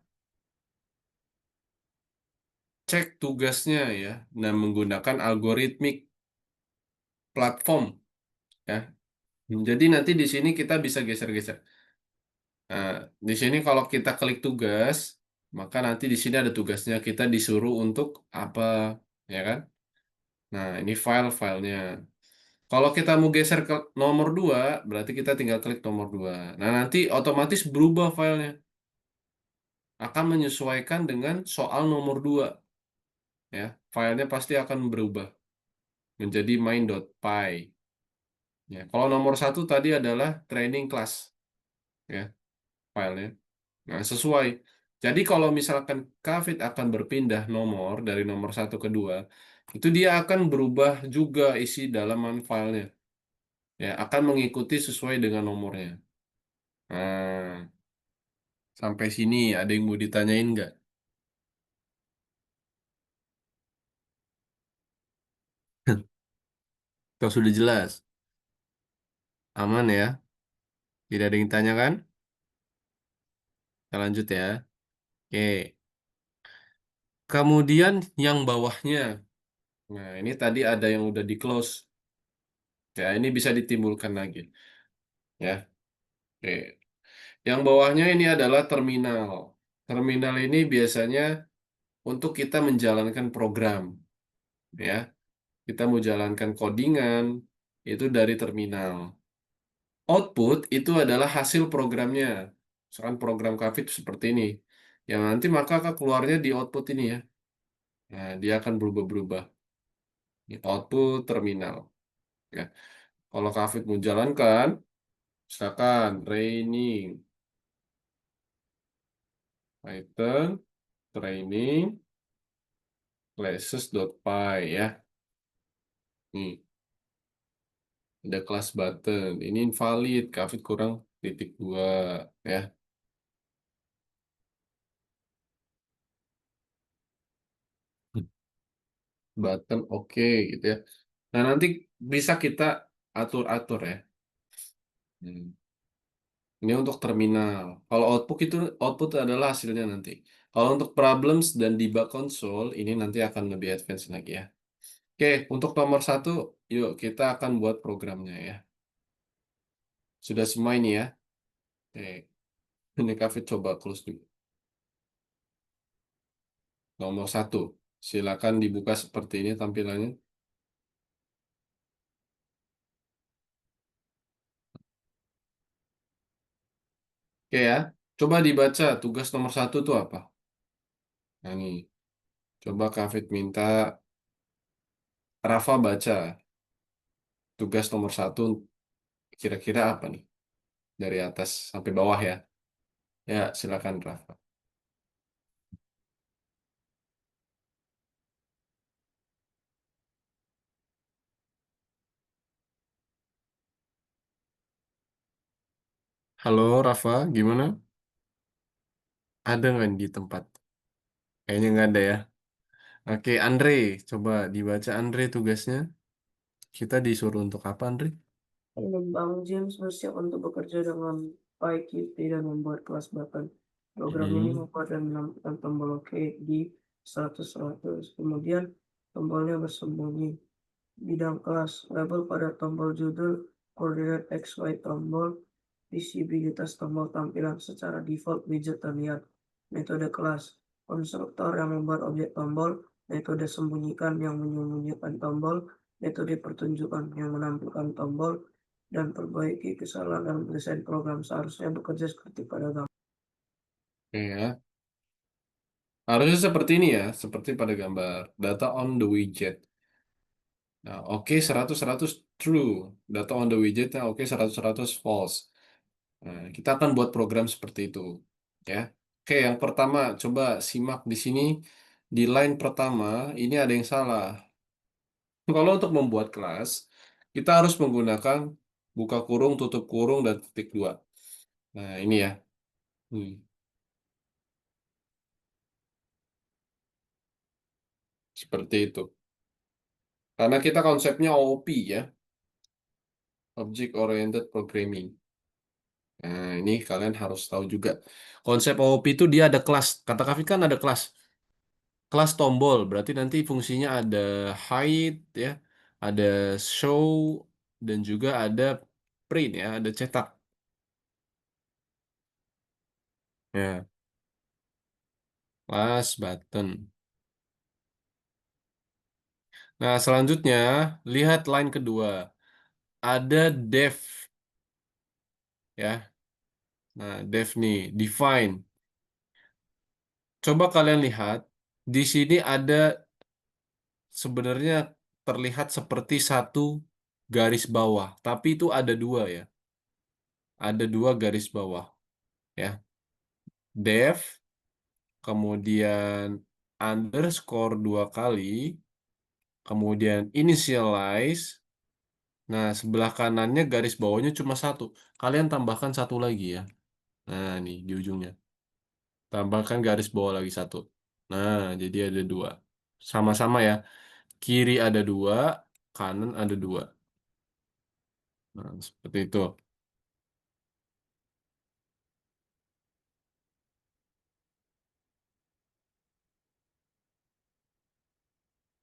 Speaker 1: cek tugasnya ya. Nah, menggunakan algoritmik platform ya. Jadi nanti di sini kita bisa geser-geser. Nah, di sini kalau kita klik tugas, maka nanti di sini ada tugasnya. Kita disuruh untuk apa, ya kan? Nah, ini file-filenya. Kalau kita mau geser ke nomor 2, berarti kita tinggal klik nomor 2. Nah, nanti otomatis berubah filenya. Akan menyesuaikan dengan soal nomor 2. Ya, filenya pasti akan berubah menjadi main.py. Ya, kalau nomor 1 tadi adalah training class. Ya, filenya. Nah, sesuai. Jadi kalau misalkan Kafit akan berpindah nomor dari nomor 1 ke 2, itu dia akan berubah juga isi dalaman filenya. Ya, akan mengikuti sesuai dengan nomornya. Nah, sampai sini ada yang mau ditanyain nggak? Kalau sudah jelas, aman ya? Tidak ada yang tanya kan? Kita lanjut ya. Oke. Kemudian yang bawahnya. Nah, ini tadi ada yang udah di close. Ya, ini bisa ditimbulkan lagi. Ya. Oke. Yang bawahnya ini adalah terminal. Terminal ini biasanya untuk kita menjalankan program. Ya. Kita mau jalankan codingan, itu dari terminal. Output itu adalah hasil programnya. Misalkan program Kafit seperti ini. Yang nanti maka keluarnya di output ini ya. Nah, dia akan berubah-berubah. Ini output terminal. Ya. Kalau Kafit mau jalankan, misalkan training, Python, training, classes.py ya. Nih, ada kelas button. Ini invalid, Kafit kurang titik 2 ya. Button oke gitu ya. Nah, nanti bisa kita atur-atur ya. Hmm. Ini untuk terminal. Kalau output adalah hasilnya nanti. Kalau untuk problems dan debug console ini nanti akan lebih advance lagi ya. Oke, untuk nomor 1, yuk kita akan buat programnya ya. Sudah semua ini ya. Oke, ini Kafit coba close dulu. Nomor 1, silakan dibuka seperti ini tampilannya. Oke ya, coba dibaca tugas nomor 1 itu apa? Nah ini, coba Kafit minta Rafa baca tugas nomor 1 kira-kira apa nih? Dari atas sampai bawah ya. Ya, silakan Rafa. Halo Rafa, gimana? Ada nggak di tempat? Kayaknya nggak ada ya. Oke, Andre, coba dibaca Andre tugasnya. Kita disuruh untuk apa, Andre?
Speaker 6: Bang James bersiap untuk bekerja dengan PyQt dan membuat kelas button. Program ini
Speaker 1: Hmm.
Speaker 6: membuat dan menampilkan tombol OK di 100-100. Kemudian tombolnya bersembunyi. Bidang kelas, label pada tombol judul, koordinat XY tombol, visibilitas tombol tampilan secara default widget terlihat. Metode kelas, konstruktor yang membuat objek tombol, metode sembunyikan yang menyembunyikan tombol, metode pertunjukan yang menampilkan tombol, dan perbaiki kesalahan dalam desain program seharusnya bekerja seperti pada gambar.
Speaker 1: Oke ya. Harusnya seperti ini ya, seperti pada gambar. Data on the widget. Nah, oke 100-100 true. Data on the widgetnya oke 100-100 false. Nah, kita akan buat program seperti itu. Ya. Oke, yang pertama, coba simak di sini. Di line pertama, ini ada yang salah. Kalau untuk membuat kelas, kita harus menggunakan buka kurung, tutup kurung, dan titik 2. Nah, ini ya. Hmm, seperti itu. Karena kita konsepnya OOP ya, Object Oriented Programming. Nah, ini kalian harus tahu juga. Konsep OOP itu dia ada kelas. Kata Kafit kan ada kelas. Kelas tombol, berarti nanti fungsinya ada hide ya, ada show, dan juga ada print ya, ada cetak. Ya, kelas button. Nah, selanjutnya, lihat line kedua. Ada def, ya. Nah, def nih, define. Coba kalian lihat, di sini ada sebenarnya terlihat seperti satu garis bawah, tapi itu ada dua ya. Ada dua garis bawah, ya. Def, kemudian underscore 2 kali, kemudian initialize. Nah, sebelah kanannya garis bawahnya cuma satu. Kalian tambahkan satu lagi ya. Nah, nih di ujungnya. Tambahkan garis bawah lagi satu. Nah, jadi ada dua. Sama-sama ya. Kiri ada dua, kanan ada dua. Nah, seperti itu.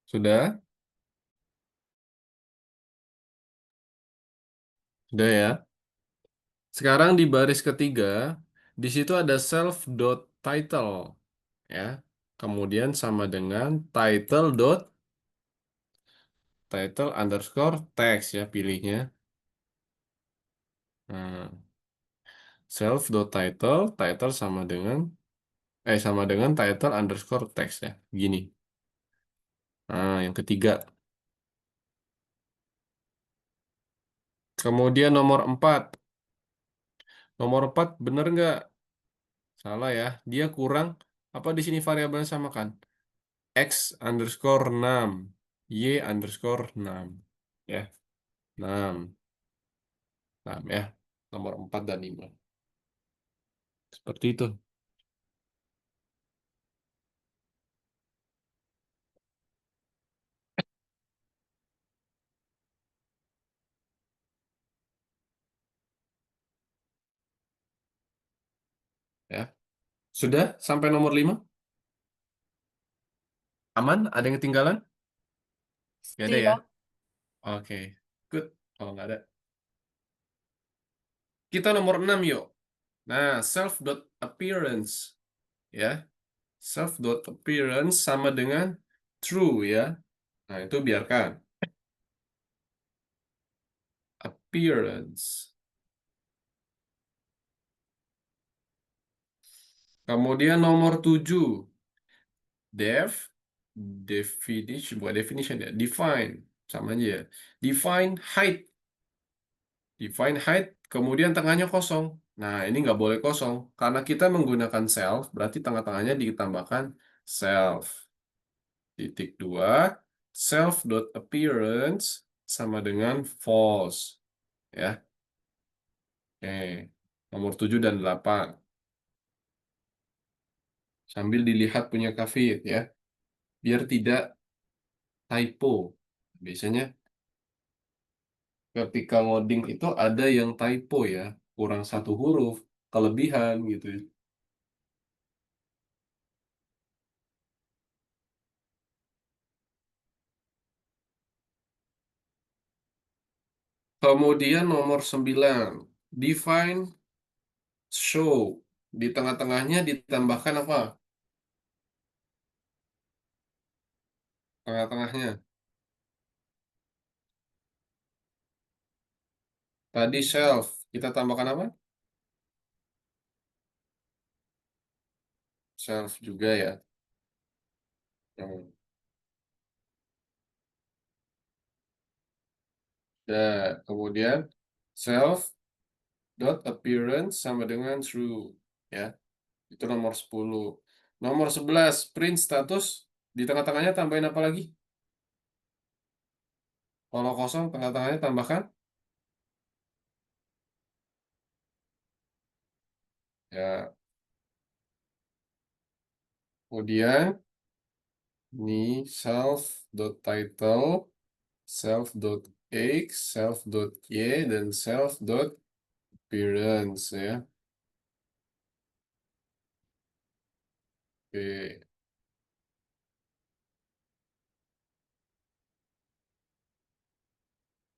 Speaker 1: Sudah? Sudah ya. Sekarang di baris ketiga, di situ ada self dot title ya. Kemudian sama dengan title underscore text ya pilihnya. Nah, self dot title sama dengan title underscore text ya. Gini. Nah, yang ketiga. Kemudian nomor 4. Nomor 4 bener nggak? Salah ya. Dia kurang. Apa di sini variabelnya sama kan? X underscore 6. Y underscore 6. Ya, 6. 6 ya. Nomor 4 dan 5. Seperti itu. Ya. Sudah sampai nomor 5? Aman? Ada yang ketinggalan? Nggak ada ya?
Speaker 2: Siap.
Speaker 1: Oke. Good. Kalau nggak ada. Kita nomor 6 yuk. Nah, self.appearance. Ya. Self.appearance sama dengan true ya. Nah, itu biarkan. Appearance. Kemudian nomor 7. Def. Definition. Bukan definition ya. Define. Sama aja ya. Define height. Define height. Kemudian tengahnya kosong. Nah, ini nggak boleh kosong. Karena kita menggunakan self, berarti tengah-tengahnya ditambahkan self. Titik 2. Self.appearance sama dengan false. Ya. Oke. Nomor 7 dan 8. Sambil dilihat punya kafir ya. Biar tidak typo. Biasanya ketika ngoding itu ada yang typo ya. Kurang satu huruf. Kelebihan gitu ya. Kemudian nomor 9. Define show. Di tengah-tengahnya ditambahkan apa? Tengah-tengahnya. Tadi self. Kita tambahkan apa? Self juga ya. Hmm. Dan kemudian self dot appearance sama dengan true. Ya, itu nomor 10. Nomor 11, print status. Di tengah-tengahnya tambahin apa lagi? Kalau kosong, tengah-tengahnya tambahkan. Ya, kemudian ini self dot title, self dot x, self dot y, dan self dot appearance ya. Oke.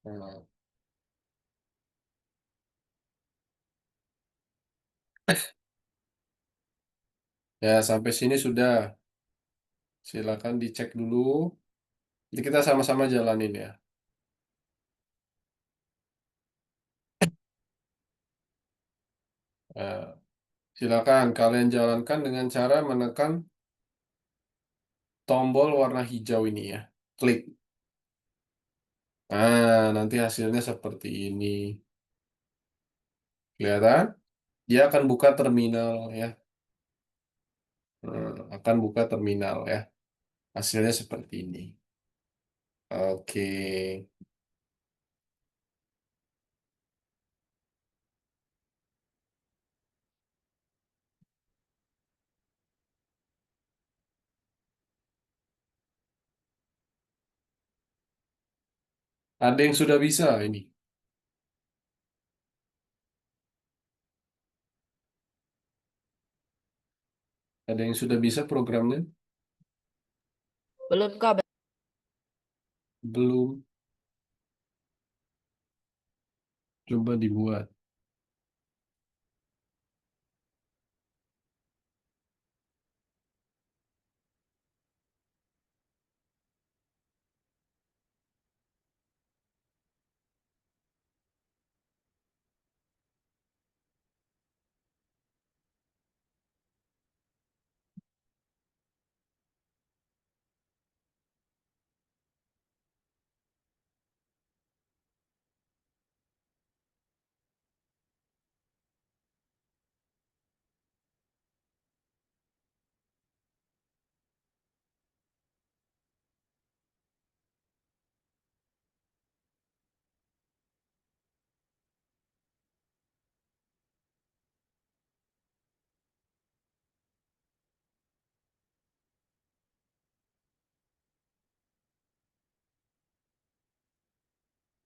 Speaker 1: Nah, ya, sampai sini sudah. Silakan dicek dulu. Jadi kita sama-sama jalanin ya. Nah, silakan kalian jalankan dengan cara menekan tombol warna hijau ini ya. Klik. Nah, nanti hasilnya seperti ini. Kelihatan? Dia akan buka terminal ya. Akan buka terminal ya. Hasilnya seperti ini. Oke. Ada yang sudah bisa ini. Ada yang sudah bisa programnya?
Speaker 2: Belum kabar.
Speaker 1: Belum. Coba dibuat.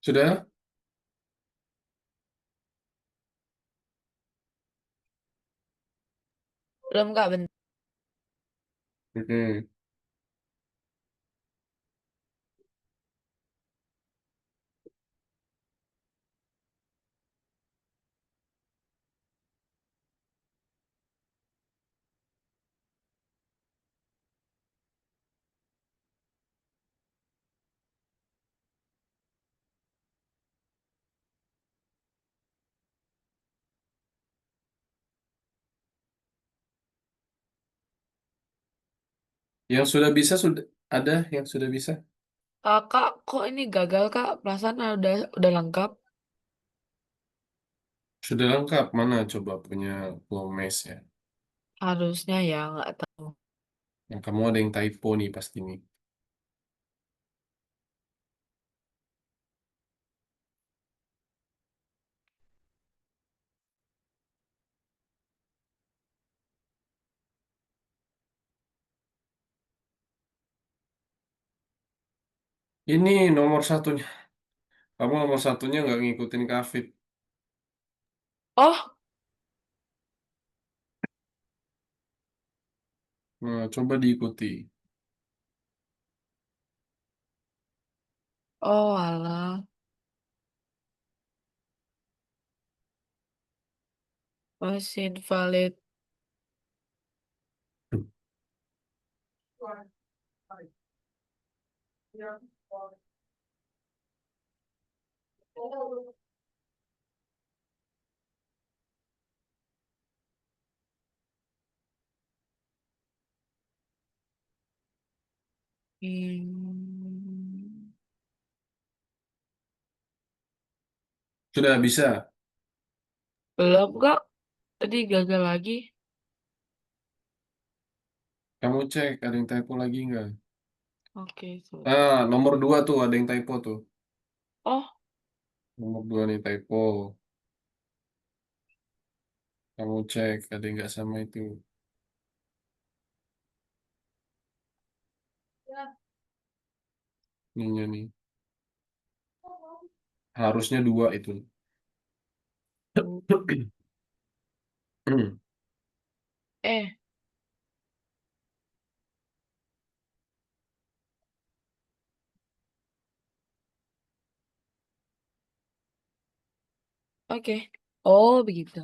Speaker 1: Sudah?
Speaker 2: Belum Kak, bentar.
Speaker 1: Oke. Yang sudah bisa sudah ada yang sudah bisa.
Speaker 2: Kak, kok ini gagal Kak? Perasaan udah lengkap.
Speaker 1: Sudah lengkap. Mana coba punya Gomez ya.
Speaker 2: Harusnya ya, nggak tahu.
Speaker 1: Yang kamu ada yang typo nih pasti nih. Ini nomor satunya. Kamu nomor satunya nggak ngikutin Kafit.
Speaker 2: Oh,
Speaker 1: Nah, coba diikuti.
Speaker 2: oh alah. Masih invalid. Hmm.
Speaker 1: Sudah bisa.
Speaker 2: Belum Kak. Tadi gagal lagi.
Speaker 1: Kamu cek ada yang typo lagi nggak?
Speaker 2: Oke, so.
Speaker 1: Ah, nomor 2 tuh ada yang typo tuh.
Speaker 2: Oh,
Speaker 1: Nomor 2 nih typo. Kamu cek ada yang nggak sama itu. Ininya nih. Harusnya 2 itu.
Speaker 2: eh, oke. Oh, begitu.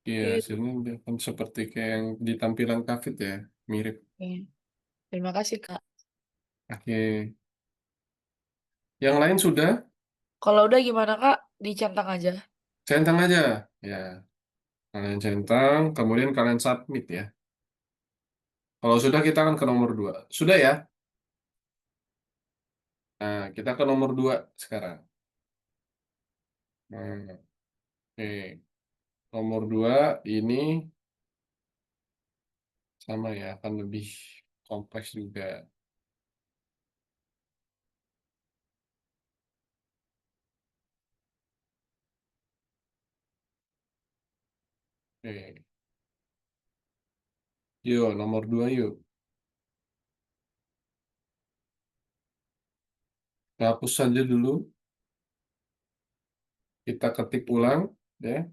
Speaker 1: Iya,
Speaker 2: Oke,
Speaker 1: hasilnya udah kan seperti kayak yang di tampilan Kafit ya. Mirip.
Speaker 2: oke. Terima kasih Kak.
Speaker 1: Oke. Yang lain sudah?
Speaker 2: Kalau udah gimana Kak? Dicentang aja.
Speaker 1: Centang aja. Ya, kalian centang, kemudian kalian submit ya. Kalau sudah kita akan ke nomor 2. Sudah ya? Nah, kita ke nomor 2 sekarang. Nah, oke. Nomor 2 ini sama ya, akan lebih kompleks juga. Oke. Yuk, nomor 2 yuk. Kita hapus saja dulu. Kita ketik ulang. Ya.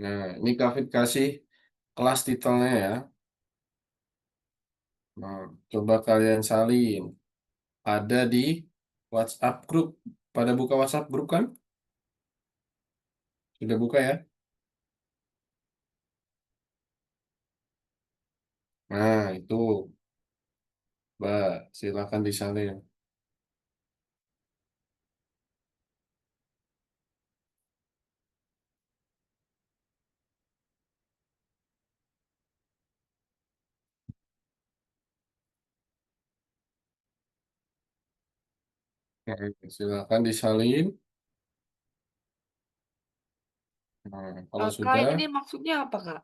Speaker 1: Nah, ini Kafit kasih kelas titelnya ya. Nah, coba kalian salin. Ada di WhatsApp group. Pada buka WhatsApp group kan? Sudah buka ya? Nah, itu. Mbak, silakan disalin. Nah, silakan disalin. Nah, kalau
Speaker 2: Kak,
Speaker 1: sudah,
Speaker 2: ini maksudnya apa Kak?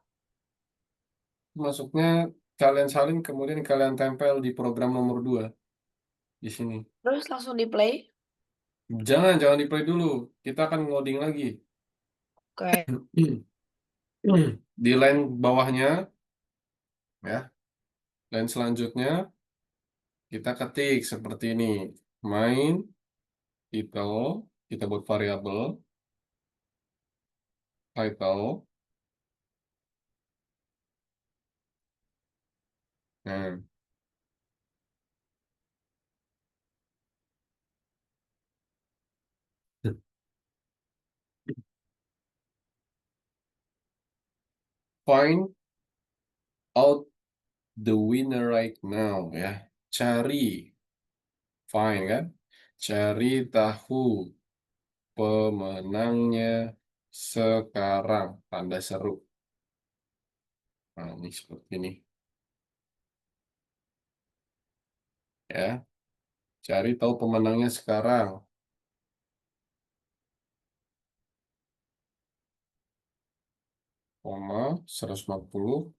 Speaker 1: masuknya kalian salin, kemudian kalian tempel di program nomor 2 di sini.
Speaker 2: Terus langsung di play?
Speaker 1: Jangan di play dulu. Kita akan ngoding lagi.
Speaker 2: Oke.
Speaker 1: Di line bawahnya, ya, line selanjutnya kita ketik seperti ini. Main title, kita buat variabel title. Nah, find out the winner right now, ya. Cari, find kan? Cari tahu pemenangnya sekarang. Tanda seru. Nah, ini seperti ini. Ya, cari tahu pemenangnya sekarang. Koma 150,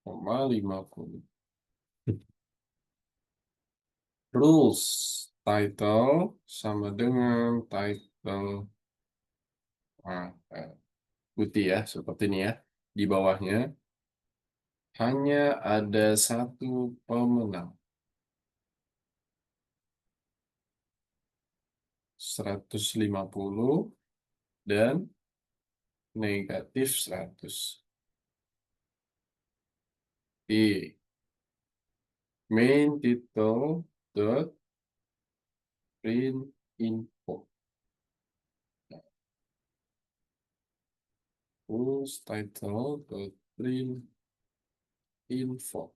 Speaker 1: koma 50. Rules title sama dengan title putih ya, seperti ini ya. Di bawahnya hanya ada satu pemenang. 150 dan negatif 100. Di main title dot print info. Rules title dot print info.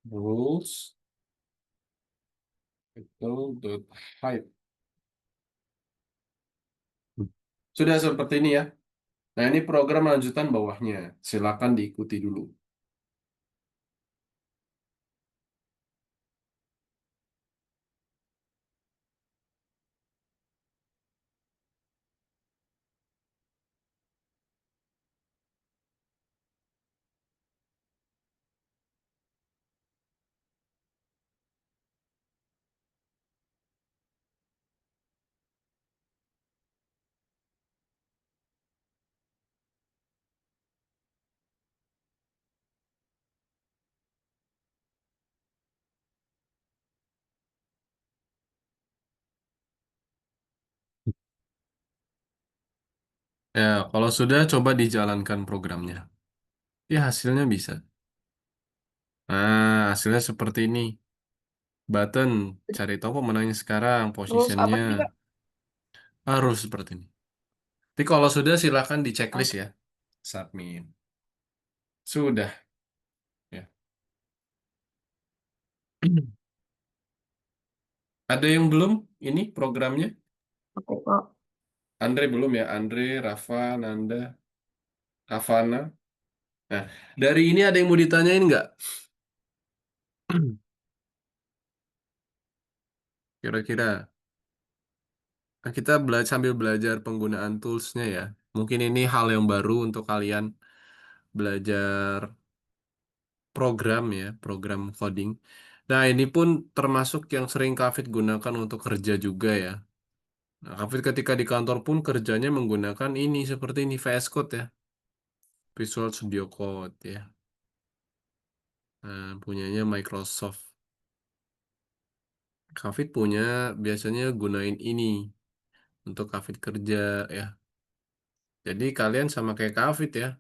Speaker 1: Rules title dot hide. Sudah seperti ini ya. Nah, ini program lanjutan bawahnya. Silakan diikuti dulu. Ya, kalau sudah coba dijalankan programnya. Ya, hasilnya bisa. Nah, hasilnya seperti ini. Button, cari tahu pemenangnya sekarang,
Speaker 2: Rules apa
Speaker 1: positionnya
Speaker 2: tadi, Kak?
Speaker 1: harus seperti ini. Tapi kalau sudah silakan di checklist
Speaker 2: Oke.
Speaker 1: ya. Submit. Sudah. Ya. Ada yang belum ini programnya?
Speaker 2: Oke, Kak.
Speaker 1: Andre belum ya? Andre, Rafa, Nanda, Havana. Nah, dari ini ada yang mau ditanyain nggak? Kira-kira. Nah, kita sambil belajar penggunaan toolsnya ya. Mungkin ini hal yang baru untuk kalian belajar program ya, program coding. Nah, ini pun termasuk yang sering Kafit gunakan untuk kerja juga ya. Nah, Kafit ketika di kantor pun kerjanya menggunakan ini seperti ini VS Code ya, Visual Studio Code ya. Nah, punyanya Microsoft. Kafit punya biasanya gunain ini untuk Kafit kerja ya. Jadi kalian sama kayak Kafit ya.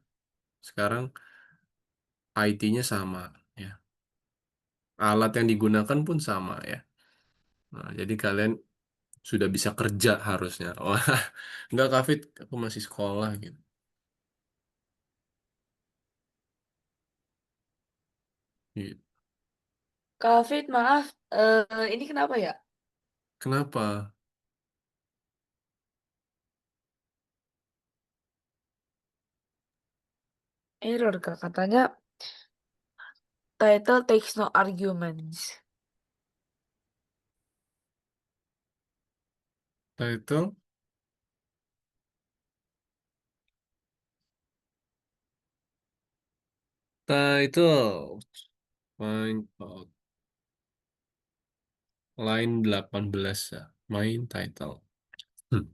Speaker 1: Sekarang IT-nya sama ya. Alat yang digunakan pun sama ya. Nah, jadi kalian sudah bisa kerja harusnya. Wah, enggak Kafit, aku masih sekolah gitu. Gitu.
Speaker 2: Kak Fit, maaf. Ini kenapa ya?
Speaker 1: Kenapa?
Speaker 2: Error, Kak. Katanya title takes no arguments.
Speaker 1: Title, title, find out. line 18 ya. Main title. Hmm.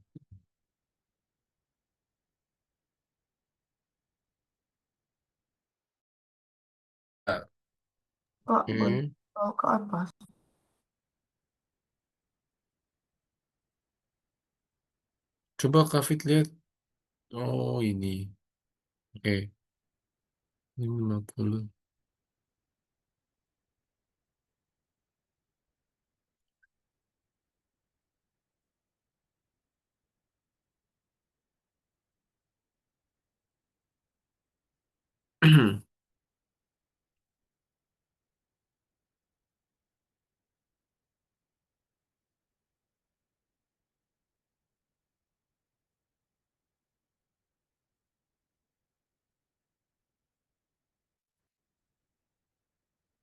Speaker 6: Kak,
Speaker 1: Oke.
Speaker 6: ke atas.
Speaker 1: Coba Kak Fit lihat. Oh, ini. Oke. Ini 50.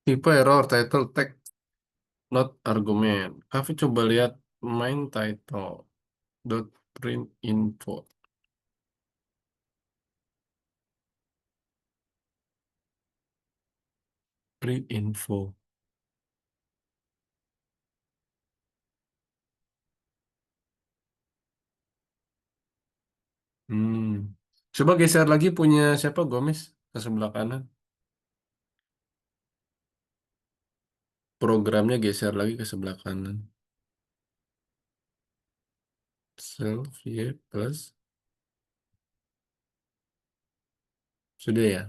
Speaker 1: Tipe error title tag not argument. Kak Fit coba lihat main title dot print info. Print info. Hmm. Coba geser lagi punya siapa Gomez ke sebelah kanan. Programnya geser lagi ke sebelah kanan. Self ya plus. Sudah ya.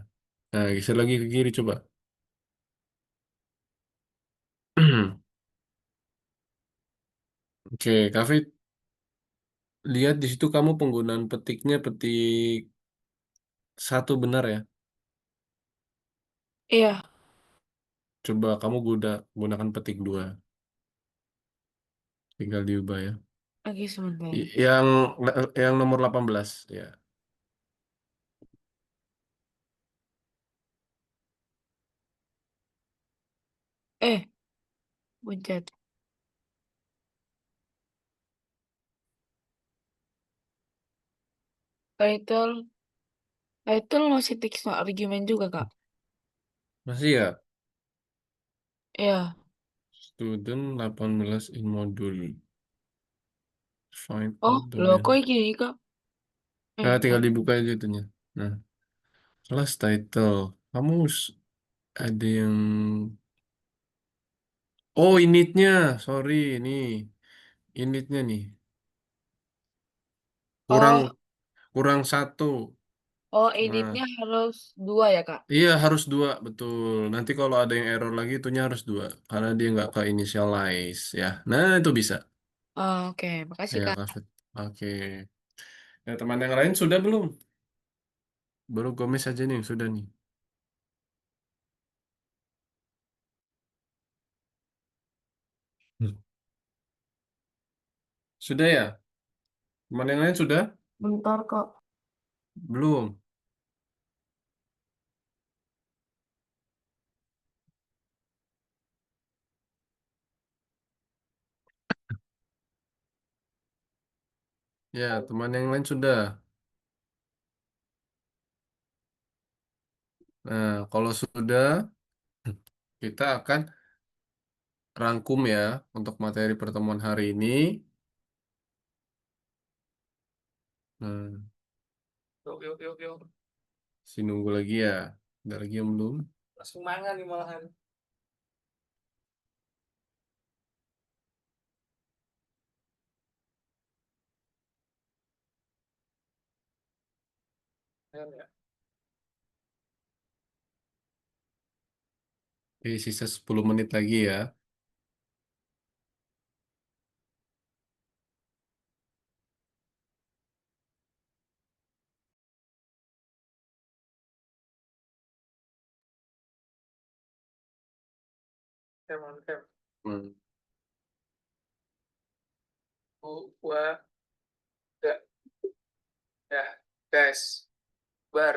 Speaker 1: Nah, geser lagi ke kiri coba. Oke, Kafit, lihat di situ kamu penggunaan petiknya petik satu benar ya.
Speaker 2: Iya,
Speaker 1: Coba kamu gunakan petik dua. Tinggal diubah ya.
Speaker 2: lagi sebentar.
Speaker 1: Yang nomor 18 ya.
Speaker 2: Eh, pencet. Title, title masih text no argument juga, Kak.
Speaker 1: Masih ya?
Speaker 2: Iya.
Speaker 1: Student 18 in module. Find
Speaker 2: Oh,
Speaker 1: out
Speaker 2: loh kok
Speaker 1: domain.
Speaker 2: gini, Kak?
Speaker 1: Nah, tinggal
Speaker 2: Bentar.
Speaker 1: dibuka aja itunya. Nah, kelas title. Kamu ada yang oh, initnya. Sorry, ini initnya nih. Kurang
Speaker 2: Oh,
Speaker 1: kurang satu.
Speaker 2: oh,
Speaker 1: Nah,
Speaker 2: editnya harus 2 ya, Kak?
Speaker 1: iya harus dua betul. Nanti kalau ada yang error lagi itunya harus dua karena dia nggak ke initialize ya. Nah itu bisa
Speaker 2: Oh, oke, makasih,
Speaker 1: ya
Speaker 2: Kak.
Speaker 1: Kak Fit. Oke. Ya teman yang lain sudah belum? Baru Gomez aja nih yang sudah nih. Hmm. Sudah ya? Teman yang lain sudah?
Speaker 6: Bentar, Kak.
Speaker 1: Belum. Ya teman yang lain sudah. Nah kalau sudah kita akan rangkum ya untuk materi pertemuan hari ini. Nah,
Speaker 3: Yuk, yuk, yuk, yuk.
Speaker 1: si nunggu lagi ya. Ada lagi yang belum?
Speaker 3: Langsung mangan nih malahan. Ayo, ya.
Speaker 1: Oke, sisa 10 menit lagi ya.
Speaker 3: Mantap.
Speaker 1: Hmm.
Speaker 3: Gua udah ya tes bar.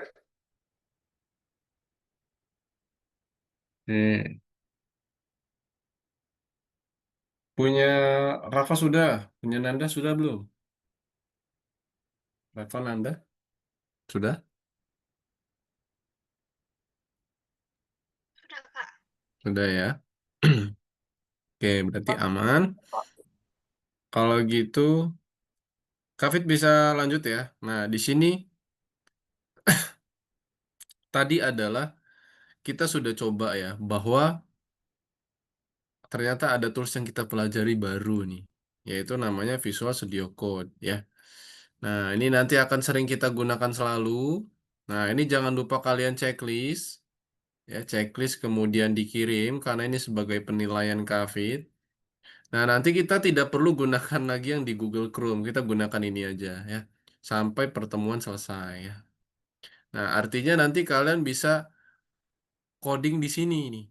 Speaker 1: Hmm. Punya Rafa sudah, punya Nanda sudah belum? Rafa Nanda sudah?
Speaker 4: Sudah, Kak.
Speaker 1: Sudah ya. Oke, berarti aman. Kalau gitu, Kafit bisa lanjut ya. Nah, di sini tadi adalah kita sudah coba ya, bahwa ternyata ada tools yang kita pelajari baru nih, yaitu namanya Visual Studio Code ya. Nah, ini nanti akan sering kita gunakan selalu. Nah, ini jangan lupa kalian checklist ya, checklist kemudian dikirim karena ini sebagai penilaian Kafit. Nah, nanti kita tidak perlu gunakan lagi yang di Google Chrome, kita gunakan ini aja ya, sampai pertemuan selesai ya. Nah, artinya nanti kalian bisa coding di sini nih.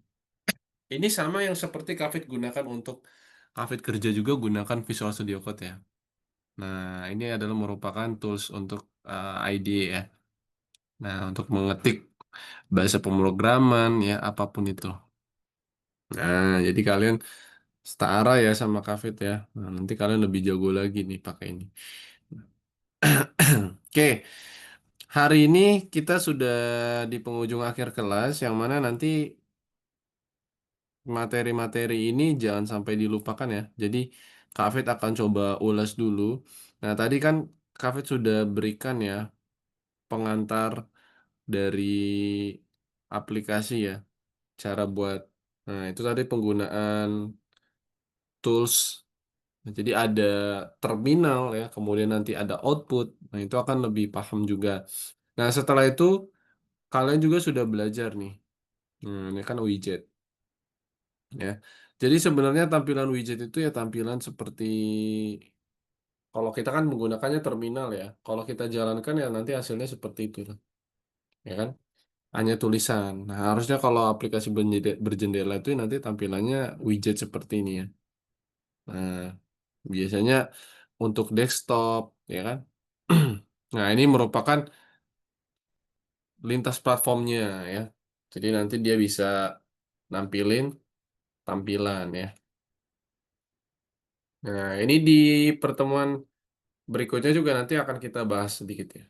Speaker 1: Ini sama yang seperti Kafit gunakan untuk Kafit kerja juga gunakan Visual Studio Code ya. Nah, ini adalah merupakan tools untuk IDE ya. Nah, untuk mengetik bahasa pemrograman ya, apapun itu. Nah, jadi kalian setara ya sama Kafit ya. Nah, nanti kalian lebih jago lagi nih pakai ini. Oke, hari ini kita sudah di penghujung akhir kelas, yang mana nanti materi-materi ini jangan sampai dilupakan ya. Jadi Kafit akan coba ulas dulu. Nah, tadi kan Kafit sudah berikan ya pengantar dari aplikasi ya, cara buat. Nah, itu tadi penggunaan tools. Nah, jadi ada terminal ya, kemudian nanti ada output. Nah, itu akan lebih paham juga. Nah, setelah itu kalian juga sudah belajar nih. Ini kan widget ya. Jadi sebenarnya tampilan widget itu ya tampilan seperti kalau kita kan menggunakannya terminal ya. Kalau kita jalankan ya nanti hasilnya seperti itu, ya kan? Hanya tulisan. Nah, harusnya kalau aplikasi berjendela itu nanti tampilannya widget seperti ini ya. Nah, biasanya untuk desktop, ya kan? Nah, ini merupakan lintas platformnya ya. Jadi nanti dia bisa nampilin tampilan ya. Nah, ini di pertemuan berikutnya juga nanti akan kita bahas sedikit ya.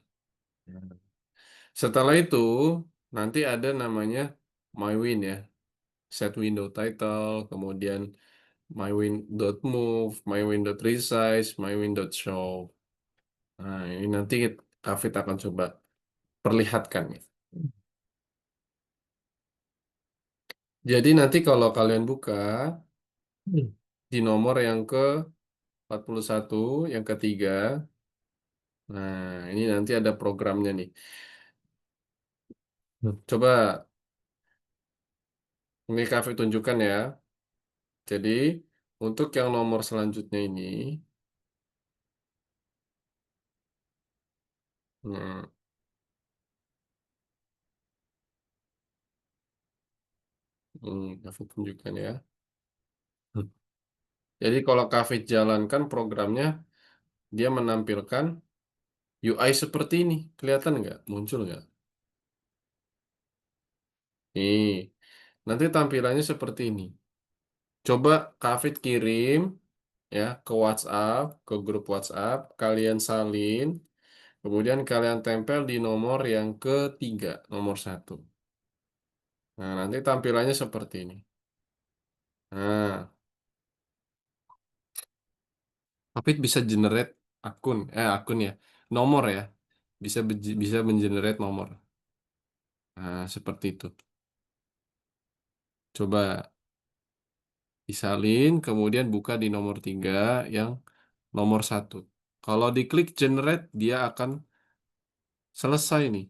Speaker 1: Setelah itu, nanti ada namanya MyWin ya. Set window title, kemudian MyWin.move, MyWin.resize, MyWin.show. Nah, ini nanti Kavit akan coba perlihatkan ya. Jadi nanti kalau kalian buka di nomor yang ke 41, yang ketiga, nah ini nanti ada programnya nih. Coba ini Kavit tunjukkan ya. Jadi untuk yang nomor selanjutnya ini, nah, Kavit tunjukkan ya. Jadi kalau Kavit jalankan programnya, dia menampilkan UI seperti ini. Kelihatan nggak? Muncul nggak? Nih, nanti tampilannya seperti ini. Coba Kavit kirim ya ke WhatsApp, ke grup WhatsApp, kalian salin, kemudian kalian tempel di nomor yang ketiga, nomor 1. Nah, nanti tampilannya seperti ini. Nah, Kavit bisa generate akun ya, nomor ya, bisa mengenerate nomor. Nah, seperti itu. Coba disalin, kemudian buka di nomor 3 yang nomor 1. Kalau diklik generate, dia akan selesai nih.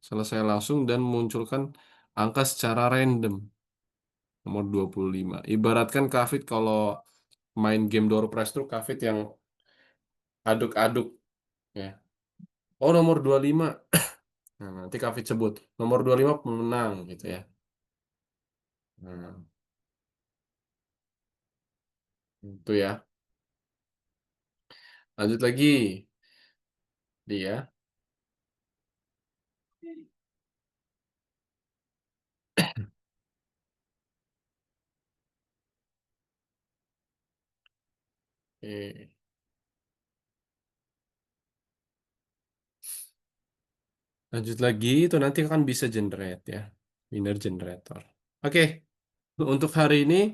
Speaker 1: Selesai langsung dan munculkan angka secara random. Nomor 25. Ibaratkan Kavit kalau main game door prize tuh Kavit yang aduk-aduk ya. Oh, nomor 25. Nah, nanti Kavit sebut nomor 25 pemenang gitu ya. Nah, itu ya. Lanjut lagi dia. Oke. Lanjut lagi itu nanti akan bisa generate ya. Winner generator. Oke. Untuk hari ini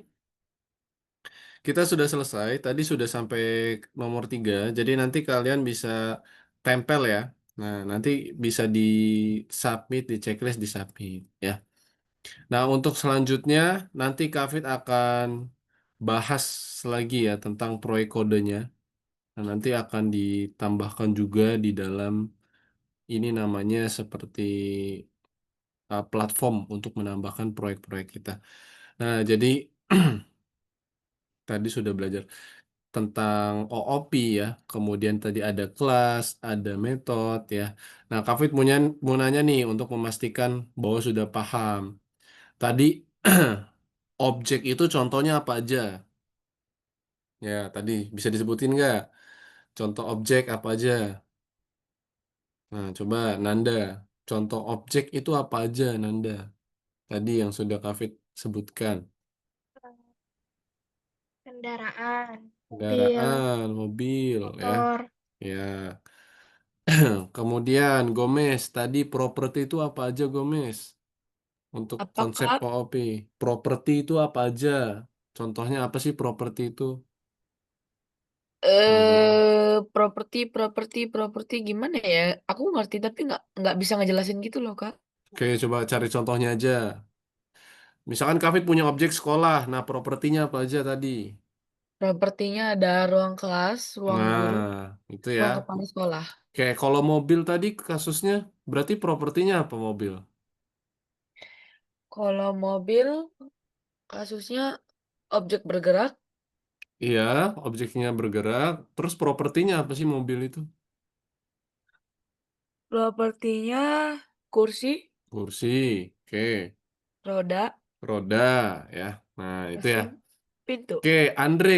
Speaker 1: kita sudah selesai. Tadi sudah sampai nomor 3. Jadi nanti kalian bisa tempel ya. Nah, nanti bisa di submit, di checklist, di submit ya. Nah, untuk selanjutnya nanti Kafit akan bahas lagi ya tentang proyek kodenya. Nah, nanti akan ditambahkan juga di dalam ini namanya seperti platform untuk menambahkan proyek-proyek kita. Nah, jadi tadi sudah belajar tentang OOP ya. Kemudian tadi ada kelas, ada metode ya. Nah, Kafit mau nanya nih untuk memastikan bahwa sudah paham. Tadi objek itu contohnya apa aja? Ya, tadi bisa disebutin nggak? Contoh objek apa aja? Nah, coba Nanda. Contoh objek itu apa aja, Nanda? Tadi yang sudah Kafit sebutkan.
Speaker 4: Kendaraan, mobil,
Speaker 1: Kendaraan, mobil, ya.
Speaker 4: motor,
Speaker 1: Ya. Kemudian Gomez, tadi properti itu apa aja Gomez? Untuk
Speaker 2: Apa,
Speaker 1: konsep
Speaker 2: Kak?
Speaker 1: POP. Properti itu apa aja? Contohnya apa sih properti itu? Nanda.
Speaker 2: Properti gimana ya? Aku ngerti tapi nggak bisa ngejelasin gitu loh, Kak.
Speaker 1: Oke, coba cari contohnya aja. Misalkan Kafit punya objek sekolah. Nah, propertinya apa aja tadi?
Speaker 2: Propertinya ada ruang kelas, ruang guru,
Speaker 1: Nah, itu ya.
Speaker 2: ruang kepala sekolah.
Speaker 1: Oke, kalau mobil tadi kasusnya berarti propertinya apa mobil?
Speaker 2: Kalau mobil, kasusnya objek bergerak,
Speaker 1: Iya, objeknya bergerak. Terus propertinya apa sih mobil itu?
Speaker 2: propertinya kursi,
Speaker 1: Kursi. Oke.
Speaker 2: roda,
Speaker 1: Roda ya. Nah, itu ya.
Speaker 2: mesin, pintu.
Speaker 1: Oke, Andre,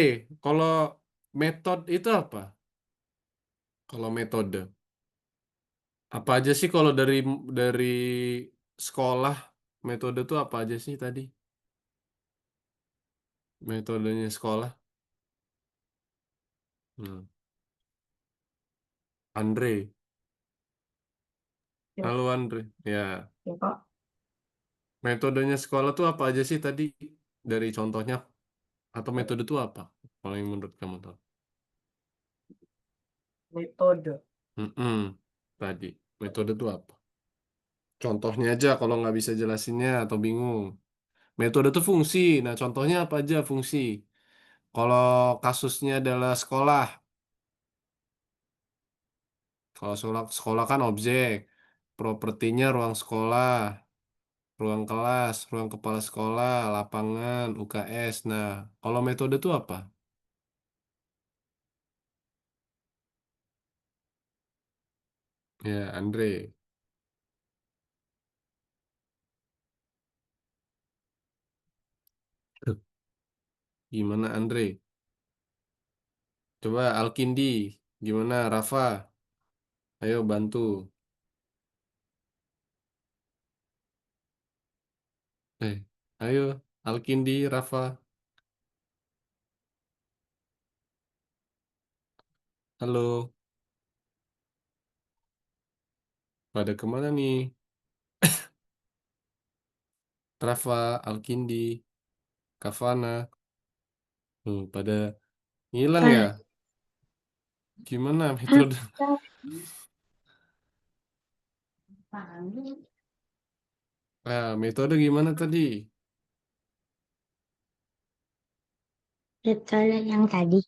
Speaker 1: kalau metode itu apa? Kalau metode. Apa aja sih kalau dari sekolah metode itu apa aja sih tadi? Metodenya sekolah. Hmm. Andre.
Speaker 2: Ya,
Speaker 1: Halo Andre. Ya,
Speaker 2: ya, Kak.
Speaker 1: metodenya sekolah tuh apa aja sih tadi? Dari contohnya atau metode itu apa? Kalau yang menurut kamu tuh?
Speaker 6: Metode.
Speaker 1: Mm-mm. Tadi metode itu apa? Contohnya aja kalau nggak bisa jelasinnya atau bingung. Metode itu fungsi. Nah, contohnya apa aja fungsi? Kalau kasusnya adalah sekolah. Kalau sekolah kan objek. Propertinya ruang sekolah, ruang kelas, ruang kepala sekolah, lapangan, UKS. Nah, kalau metode itu apa? Ya, Andre. Tuh, gimana Andre? Coba Alkindi. Gimana Rafa? Ayo bantu. Ayo Alkindi, Rafa. Halo. Pada kemana nih? Rafa, Alkindi, Kavana. Pada hilang ya?
Speaker 4: ah,
Speaker 1: Gimana
Speaker 4: ah,
Speaker 1: metode? Metode gimana tadi?
Speaker 4: metode yang tadi.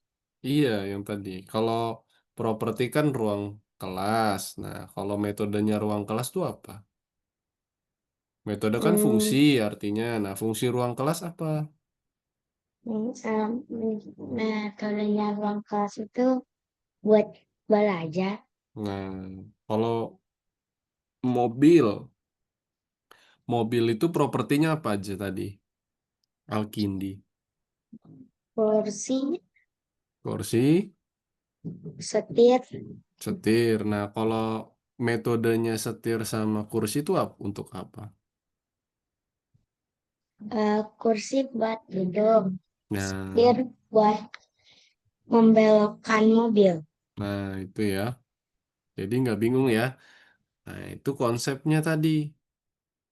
Speaker 1: Iya, yang tadi. Kalau properti kan ruang kelas. Nah, kalau metodenya ruang kelas itu apa? Metode kan fungsi
Speaker 4: Hmm,
Speaker 1: artinya. Nah, fungsi ruang kelas apa?
Speaker 4: metodenya ruang kelas itu buat belajar.
Speaker 1: Nah, kalau mobil, mobil itu propertinya apa aja tadi? Alkindi.
Speaker 4: Kursi,
Speaker 1: Kursi,
Speaker 4: setir,
Speaker 1: setir. Nah, kalau metodenya setir sama kursi itu untuk apa?
Speaker 4: kursi buat duduk,
Speaker 1: Nah,
Speaker 4: setir buat membelokkan mobil.
Speaker 1: nah itu ya. Jadi nggak bingung ya. Nah, itu konsepnya tadi.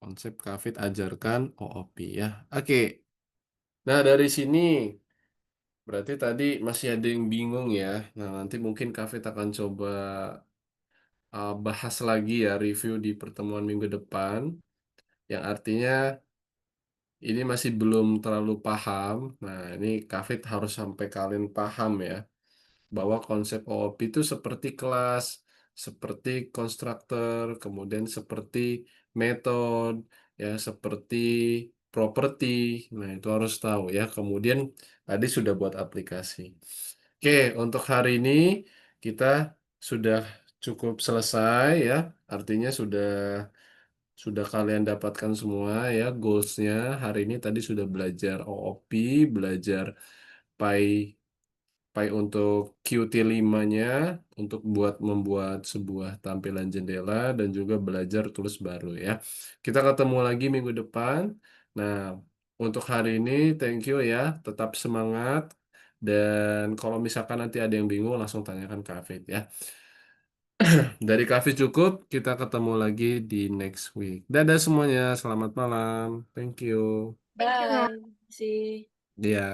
Speaker 1: Konsep Kafit ajarkan OOP ya. Oke. Nah, dari sini Berarti tadi masih ada yang bingung ya. Nah, nanti mungkin Kafit akan coba bahas lagi ya, review di pertemuan minggu depan. Yang artinya ini masih belum terlalu paham. Nah, ini Kafit harus sampai kalian paham ya, bahwa konsep OOP itu seperti kelas, seperti konstruktor, kemudian seperti metode, ya, seperti properti. Nah, itu harus tahu ya. Kemudian tadi sudah buat aplikasi. Oke, untuk hari ini kita sudah cukup selesai ya. Artinya sudah kalian dapatkan semua ya goalsnya. Hari ini tadi sudah belajar OOP, belajar Py Pi untuk Qt5-nya untuk membuat sebuah tampilan jendela dan juga belajar tools baru ya. Kita ketemu lagi minggu depan. Nah, untuk hari ini thank you ya, tetap semangat dan kalau misalkan nanti ada yang bingung langsung tanyakan ke Hafid ya. Dari Hafid cukup, kita ketemu lagi di next week. Dadah semuanya, selamat malam. Thank you.
Speaker 2: Bye. See.
Speaker 1: Dia.